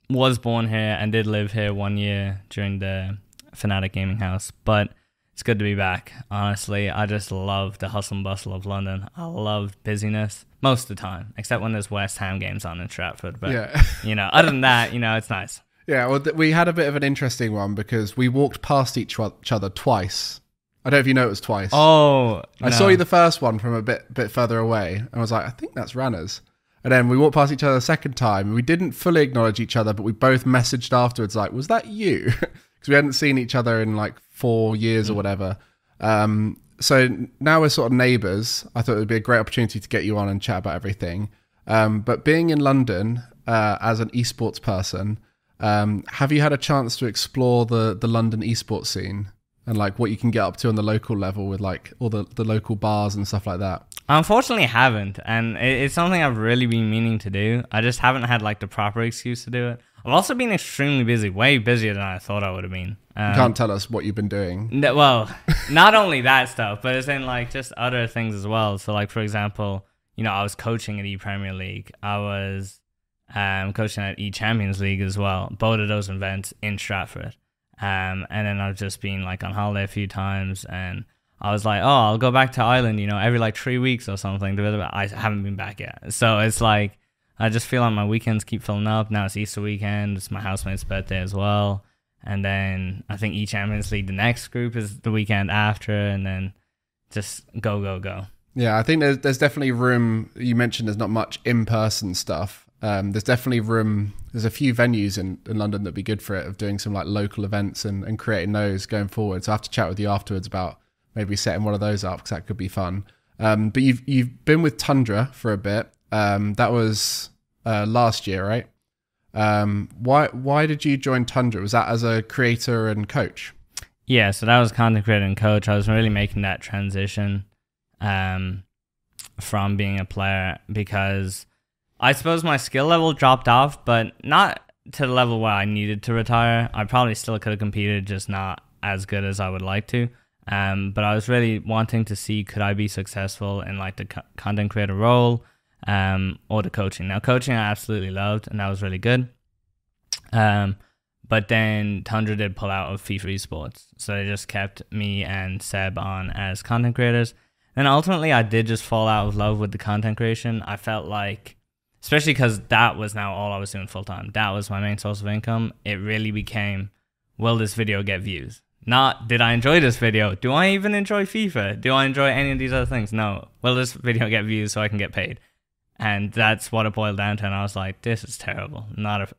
B: was born here and did live here 1 year during the FNATIC gaming house. But it's good to be back, honestly. I just love the hustle and bustle of London. I love busyness most of the time, except when there's West Ham games on in Stratford. But,
A: yeah.
B: You know, other than that, you know, it's nice.
A: Yeah, well, we had a bit of an interesting one because we walked past each other twice. I don't know if you know it was twice.
B: Oh,
A: I saw you the first one from a bit further away, and I was like, I think that's Rannerz. And then we walked past each other the second time, and we didn't fully acknowledge each other, but we both messaged afterwards like, was that you? Because we hadn't seen each other in like 4 years or whatever. So now we're sort of neighbours. I thought it would be a great opportunity to get you on and chat about everything. But being in London as an esports person, have you had a chance to explore the London esports scene and like what you can get up to on the local level with like all the local bars and stuff like that?
B: Unfortunately, I haven't, and it's something I've really been meaning to do. I just haven't had like the proper excuse to do it. I've also been extremely busy, way busier than I thought I would have been.
A: You can't tell us what you've been doing.
B: Well, not only that stuff, but it's in like just other things as well. So like, for example, you know, I was coaching at ePremiere League. I was coaching at eChampions League as well. Both of those events in Stratford. And then I've just been like on holiday a few times, and I was like, oh, I'll go back to Ireland, you know, every like 3 weeks or something. I haven't been back yet. So it's like, I just feel like my weekends keep filling up. Now it's Easter weekend. It's my housemate's birthday as well. And then I think eChampions League, the next group is the weekend after, and then just go.
A: Yeah, I think there's definitely room. You mentioned there's not much in-person stuff. There's definitely room. There's a few venues in London that'd be good for it, of doing some like local events and creating those going forward. So I have to chat with you afterwards about maybe setting one of those up because that could be fun. But you've been with Tundra for a bit. That was last year, right? Why did you join Tundra? Was that as a creator and coach?
B: Yeah, so that was content creator and coach. I was really making that transition from being a player because I suppose my skill level dropped off, but not to the level where I needed to retire. I probably still could have competed, just not as good as I would like to. But I was really wanting to see, could I be successful in like the content creator role or the coaching. Now, coaching I absolutely loved, and that was really good. But then Tundra did pull out of FIFA Esports. So they just kept me and Seb on as content creators. And ultimately, I did just fall out of love with the content creation. I felt like, especially because that was now all I was doing full time. That was my main source of income. It really became, will this video get views? Not, did I enjoy this video? Do I even enjoy FIFA? Do I enjoy any of these other things? No. Will this video get views so I can get paid? And that's what it boiled down to. And I was like, this is terrible. Not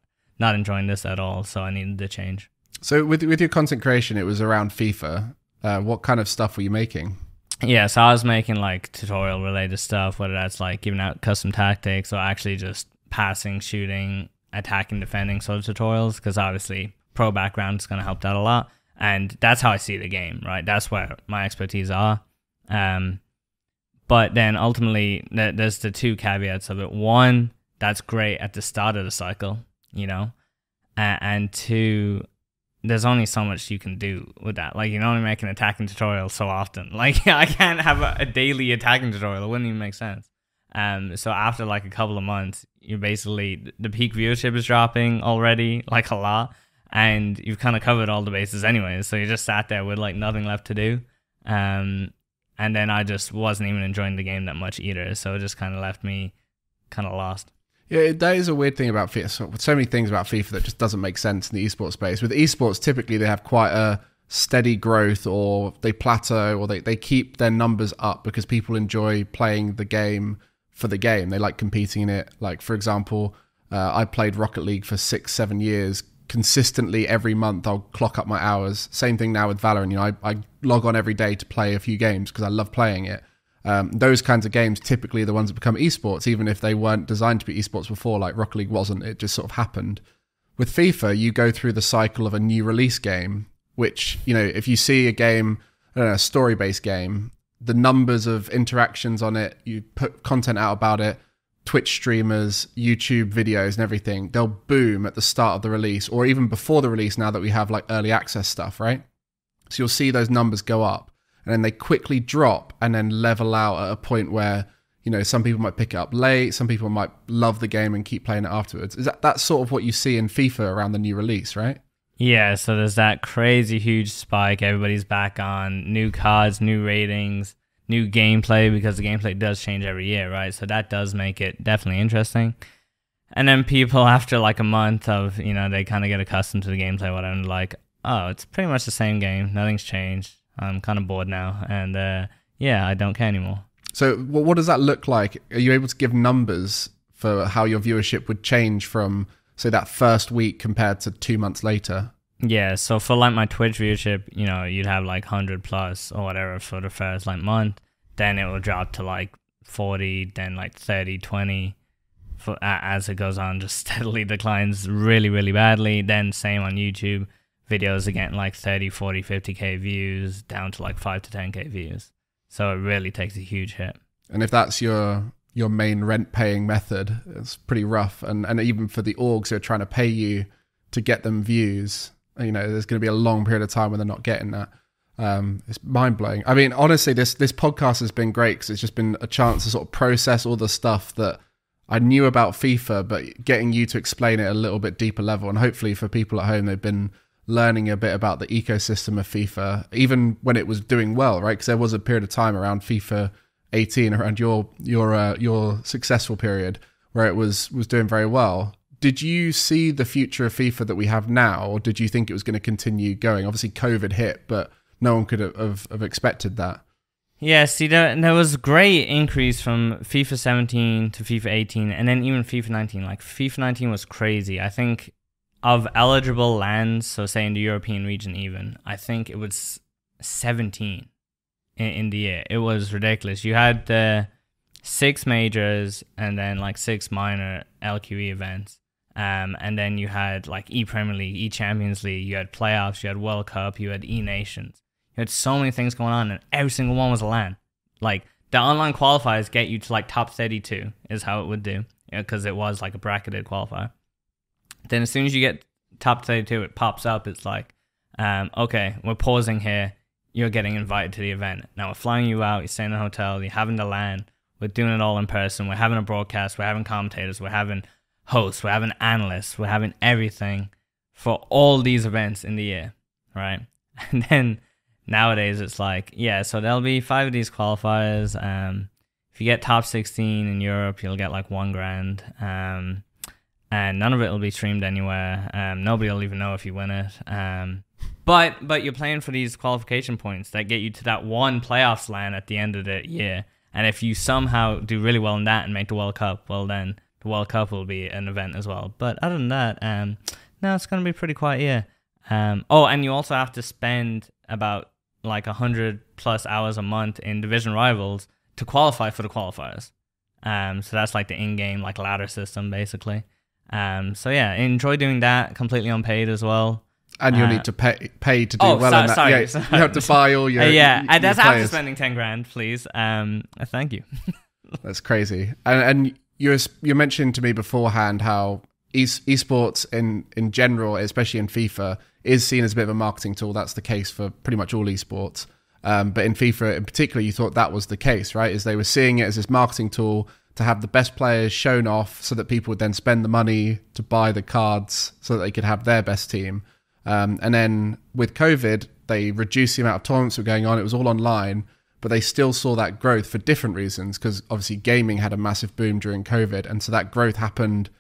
B: enjoying this at all. So I needed to change.
A: So with your content creation, it was around FIFA. What kind of stuff were you making?
B: Yeah, so I was making like tutorial related stuff, whether that's like giving out custom tactics or actually just passing, shooting, attacking, defending sort of tutorials, because obviously pro background is going to help that a lot. And that's how I see the game, right? That's where my expertise are. But then ultimately, there's the two caveats of it. One, that's great at the start of the cycle, you know. and two, there's only so much you can do with that. Like, you can only make an attacking tutorial so often. Like, I can't have a daily attacking tutorial. It wouldn't even make sense. So after like a couple of months, you're basically, the peak viewership is dropping already, like a lot, and you've kind of covered all the bases anyways. So you just sat there with like nothing left to do. And then I just wasn't even enjoying the game that much either. So it just kind of left me kind of lost.
A: Yeah, that is a weird thing about FIFA. So many things about FIFA that just doesn't make sense in the esports space. With esports, typically they have quite a steady growth, or they plateau, or they keep their numbers up because people enjoy playing the game for the game. They like competing in it. Like, for example, I played Rocket League for 6-7 years. Consistently every month I'll clock up my hours. Same thing now with Valorant. You know, I log on every day to play a few games because I love playing it. Those kinds of games typically are the ones that become esports, even if they weren't designed to be esports before, like Rocket League wasn't. It just sort of happened. With FIFA, you go through the cycle of a new release game, which, you know, if you see a game, I don't know, a story-based game, the numbers of interactions on it, you put content out about it, Twitch streamers, YouTube videos and everything, they'll boom at the start of the release, or even before the release now that we have like early access stuff, right? So you'll see those numbers go up. And then they quickly drop and then level out at a point where, you know, some people might pick it up late, some people might love the game and keep playing it afterwards. Is that's sort of what you see in FIFA around the new release, right?
B: Yeah, so there's that crazy huge spike. Everybody's back on new cards, new ratings, new gameplay, because the gameplay does change every year, right? So that does make it definitely interesting. And then people, after like a month of, you know, they kind of get accustomed to the gameplay, whatever, and like, oh, it's pretty much the same game. Nothing's changed. I'm kind of bored now, and yeah, I don't care anymore.
A: So what does that look like? Are you able to give numbers for how your viewership would change from, say, that first week compared to 2 months later?
B: Yeah, so for like my Twitch viewership, you know, you'd have like 100 plus or whatever for the first like month. Then it will drop to like 40, then like 30, 20. As it goes on, just steadily declines really, really badly. Then same on YouTube. Videos are getting like 30, 40, 50k views down to like 5 to 10k views. So it really takes a huge hit. And
A: if that's your main rent paying method, it's pretty rough. And even for the orgs who are trying to pay you to get them views, you know, there's going to be a long period of time when they're not getting that. It's mind blowing. I mean, honestly, this podcast has been great because it's just been a chance to sort of process all the stuff that I knew about FIFA, but getting you to explain it at a little bit deeper level. And hopefully for people at home, they've been learning a bit about the ecosystem of FIFA, even when it was doing well, right? Because there was a period of time around FIFA 18, around your successful period, where it was doing very well. Did you see the future of FIFA that we have now, or did you think it was going to continue going? Obviously, COVID hit, but no one could have expected that.
B: Yeah, see, there was a great increase from FIFA 17 to FIFA 18, and then even FIFA 19. Like, FIFA 19 was crazy. I think of eligible lands, so say in the European region even, I think it was 17 in the year. It was ridiculous. You had the 6 majors and then like 6 minor LQE events. And then you had like ePremiere League, eChampions League, you had playoffs, you had World Cup, you had eNations. You had so many things going on, and every single one was a LAN. Like, the online qualifiers get you to like top 32 is how it would do, because it was like a bracketed qualifier. Then as soon as you get top 32, it pops up. It's like, okay, we're pausing here. You're getting invited to the event. Now we're flying you out. You're staying in a hotel. You're having the LAN. We're doing it all in person. We're having a broadcast. We're having commentators. We're having hosts. We're having analysts. We're having everything for all these events in the year, right? And then nowadays it's like, yeah, so there'll be 5 of these qualifiers. If you get top 16 in Europe, you'll get like $1,000. And none of it will be streamed anywhere. Nobody will even know if you win it. But you're playing for these qualification points that get you to that one playoffs LAN at the end of the year. And if you somehow do really well in that and make the World Cup, well then the World Cup will be an event as well. But other than that, no, it's going to be a pretty quiet year. Oh, and you also have to spend about like 100 plus hours a month in division rivals to qualify for the qualifiers. So that's like the in-game like ladder system basically. So yeah, enjoy doing that completely unpaid as well.
A: And you'll need to pay to do well in that.
B: Sorry.
A: You have to buy all your
B: that's
A: your
B: after spending $10,000, please. Thank you.
A: That's crazy. And you mentioned to me beforehand how esports in general, especially in FIFA, is seen as a bit of a marketing tool. That's the case for pretty much all esports. But in FIFA in particular, you thought that was the case, right? Is they were seeing it as this marketing tool to have the best players shown off so that people would then spend the money to buy the cards so that they could have their best team. And then with COVID, they reduced the amount of tournaments that were going on. It was all online, but they still saw that growth for different reasons, because obviously gaming had a massive boom during COVID. And so that growth happened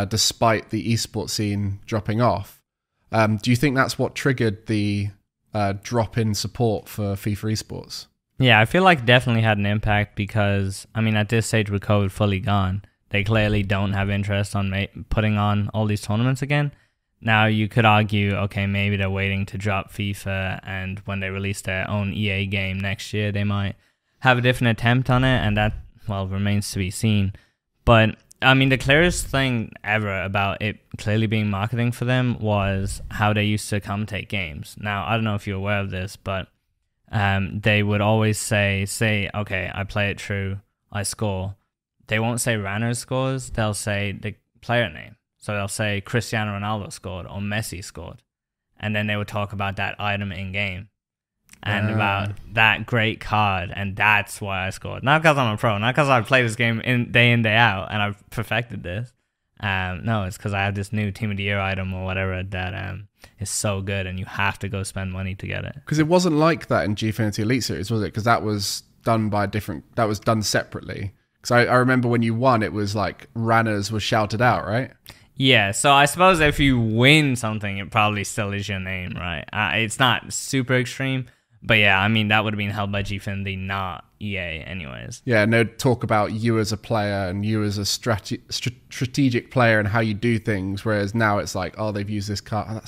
A: despite the esports scene dropping off. Do you think that's what triggered the drop in support for FIFA esports?
B: Yeah, I feel like definitely had an impact because, I mean, at this stage with COVID fully gone, they clearly don't have interest on putting on all these tournaments again. Now, you could argue, okay, maybe they're waiting to drop FIFA, and when they release their own EA game next year, they might have a different attempt on it, and that, well, remains to be seen. But, I mean, the clearest thing ever about it clearly being marketing for them was how they used to commentate games. Now, I don't know if you're aware of this, but they would always say, okay, I play it through, I score. They won't say Rannerz scores, they'll say the player name. So they'll say Cristiano Ronaldo scored or Messi scored. And then they would talk about that item in game and about that great card. And that's why I scored. Not because I'm a pro, not because I play this game day in, day out, and I've perfected this. No, it's because I have this new Team of the Year item or whatever that is so good, and you have to go spend money to get it.
A: Because it wasn't like that in Gfinity Elite Series, was it? Because that was done by that was done separately. Because I remember when you won, it was like Rannerz was shouted out, right?
B: Yeah, so I suppose if you win something, it probably still is your name, right? It's not super extreme, but yeah, I mean, that would have been held by Gfinity, not EA anyways.
A: Yeah, no talk about you as a player and you as a strategic player and how you do things, whereas now it's like, oh, they've used this card.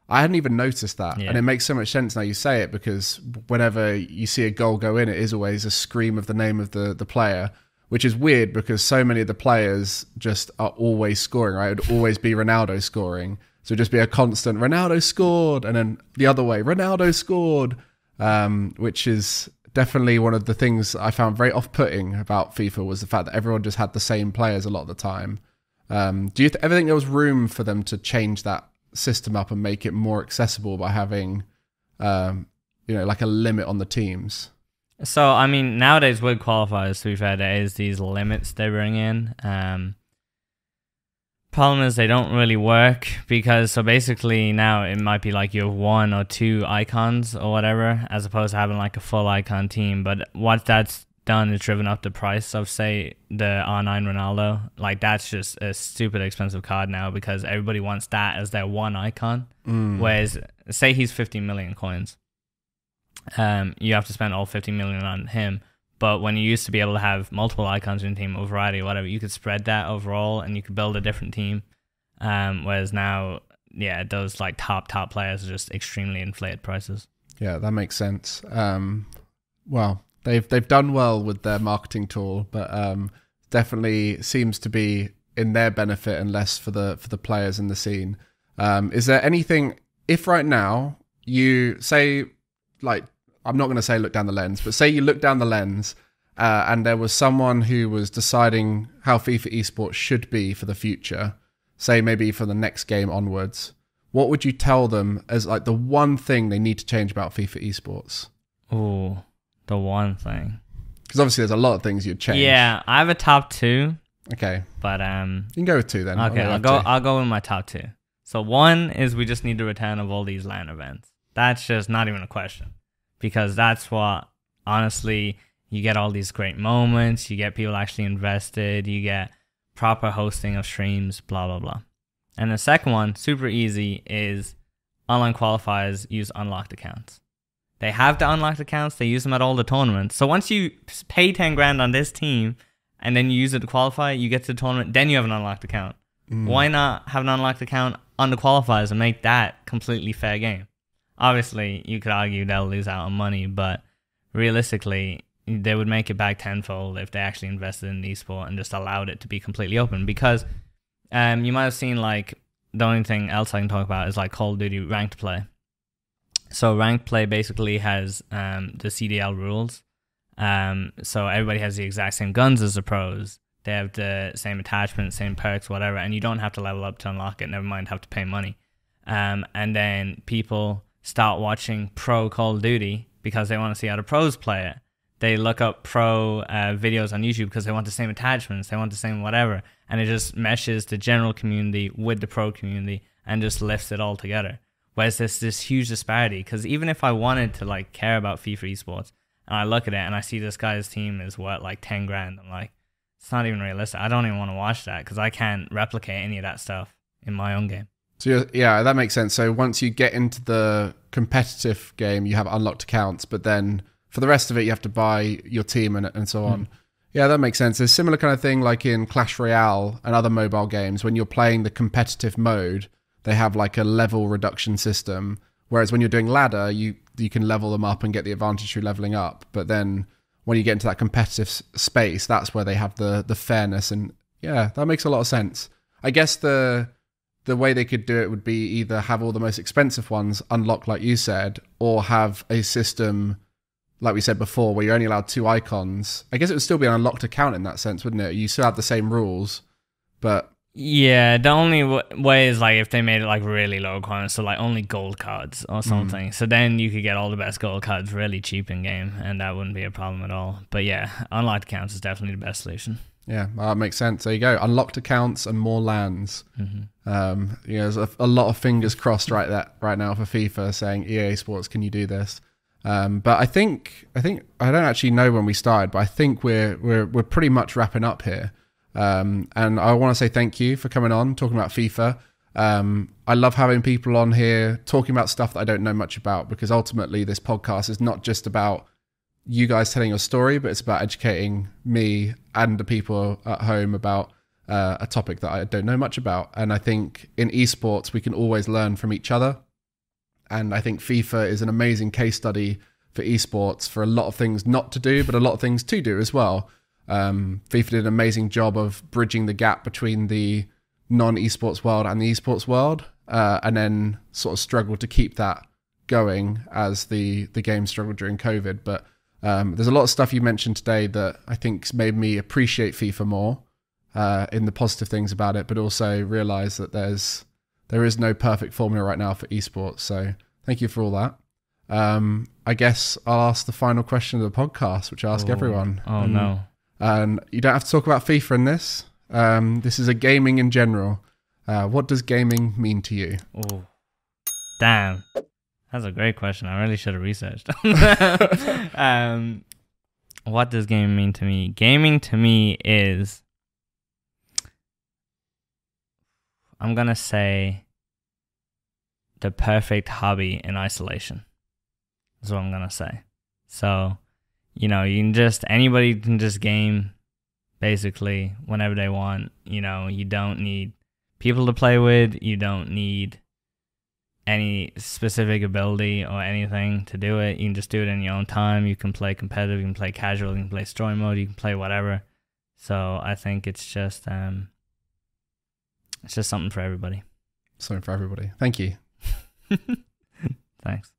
A: I hadn't even noticed that. Yeah. And it makes so much sense now you say it, because whenever you see a goal go in, it is always a scream of the name of the player, which is weird because so many of the players just are always scoring, right? It would always be Ronaldo scoring. So it'd just be a constant, Ronaldo scored, and then the other way, Ronaldo scored, which is definitely one of the things I found very off-putting about FIFA, was the fact that everyone just had the same players a lot of the time. Do you ever think there was room for them to change that system up and make it more accessible by having, like a limit on the teams?
B: So, I mean, nowadays with qualifiers, to be fair, there is these limits they bring in. Problem is they don't really work because, so basically now it might be like you have 1 or 2 icons or whatever, as opposed to having like a full icon team. But what that's done is driven up the price of, say, the R9 Ronaldo. Like, that's just a stupid expensive card now because everybody wants that as their one icon. Whereas, say he's 50 million coins. You have to spend all 50 million on him. But when you used to be able to have multiple icons in your team, or variety or whatever, you could spread that overall and you could build a different team. Whereas now, yeah, those like top players are just extremely inflated prices.
A: Yeah, that makes sense. Well, they've done well with their marketing tool, but definitely seems to be in their benefit and less for the players in the scene. Is there anything, if right now you say, like, I'm not going to say look down the lens, but say you look down the lens and there was someone who was deciding how FIFA esports should be for the future, say maybe for the next game onwards, what would you tell them as like the one thing they need to change about FIFA esports?
B: Ooh, the one thing.
A: Because obviously there's a lot of things you'd change.
B: Yeah, I have a top 2.
A: Okay.
B: But
A: you can go with 2 then.
B: Okay, I'll go with my top 2. So 1 is we just need the return of all these LAN events. That's just not even a question. Because that's what, honestly, you get all these great moments, you get people actually invested, you get proper hosting of streams, blah, blah, blah. And the second one, super easy, is online qualifiers use unlocked accounts. They have the unlocked accounts, they use them at all the tournaments. So once you pay 10 grand on this team, and then you use it to qualify, you get to the tournament, then you have an unlocked account. Why not have an unlocked account on the qualifiers and make that completely fair game? Obviously, you could argue they'll lose out on money, but realistically, they would make it back tenfold if they actually invested in the esport and just allowed it to be completely open. Because you might have seen, like, the only thing else I can talk about is like Call of Duty ranked play. So ranked play basically has the CDL rules. So everybody has the exact same guns as the pros. They have the same attachments, same perks, whatever, and you don't have to level up to unlock it. Never mind have to pay money. And then people start watching pro Call of Duty because they want to see how the pros play it. They look up pro videos on YouTube because they want the same attachments, they want the same whatever, and it just meshes the general community with the pro community and just lifts it all together. Whereas there's this huge disparity, because even if I wanted to like care about FIFA Esports, and I look at it and I see this guy's team is what, like 10 grand, I'm like, it's not even realistic. I don't even want to watch that because I can't replicate any of that stuff in my own game.
A: So yeah, that makes sense. So once you get into the competitive game, you have unlocked accounts, but then for the rest of it, you have to buy your team and so on. Yeah, that makes sense. There's a similar kind of thing like in Clash Royale and other mobile games. When you're playing the competitive mode, they have like a level reduction system. Whereas when you're doing ladder, you can level them up and get the advantage through leveling up. But then when you get into that competitive space, that's where they have the fairness. And yeah, that makes a lot of sense. I guess the way they could do it would be either have all the most expensive ones unlocked, like you said, or have a system, like we said before, where you're only allowed 2 icons. I guess it would still be an unlocked account in that sense, wouldn't it? You still have the same rules, but...
B: Yeah, the only way is like if they made it like really low requirements, so like only gold cards or something. So then you could get all the best gold cards really cheap in game, and that wouldn't be a problem at all. But yeah, unlocked accounts is definitely the best solution.
A: Yeah, that makes sense. There you go. Unlocked accounts and more lands. There's a lot of fingers crossed right now for FIFA saying, EA Sports, can you do this? But I think I don't actually know when we started, but I think we're pretty much wrapping up here. And I want to say thank you for coming on, talking about FIFA. I love having people on here talking about stuff that I don't know much about, because ultimately this podcast is not just about you guys telling your story, but it's about educating me and the people at home about a topic that I don't know much about. And I think in esports, we can always learn from each other. And I think FIFA is an amazing case study for esports, for a lot of things not to do, but a lot of things to do as well. FIFA did an amazing job of bridging the gap between the non-esports world and the esports world, and then sort of struggled to keep that going as the game struggled during COVID. But there's a lot of stuff you mentioned today that I think's made me appreciate FIFA more, in the positive things about it, but also realize that there is no perfect formula right now for esports. So thank you for all that. I guess I'll ask the final question of the podcast, which I ask everyone.
B: No.
A: And you don't have to talk about FIFA in this. This is a gaming in general. What does gaming mean to you?
B: Oh, damn. That's a great question. I really should have researched. What does gaming mean to me? Gaming to me is, I'm going to say, the perfect hobby in isolation. That's what I'm going to say. So, anybody can just game basically whenever they want. You don't need people to play with. You don't need any specific ability or anything to do it. You can just do it in your own time. You can play competitive, you can play casual, you can play story mode, you can play whatever. So I think it's just something for everybody.
A: Something for everybody. Thank you.
B: Thanks.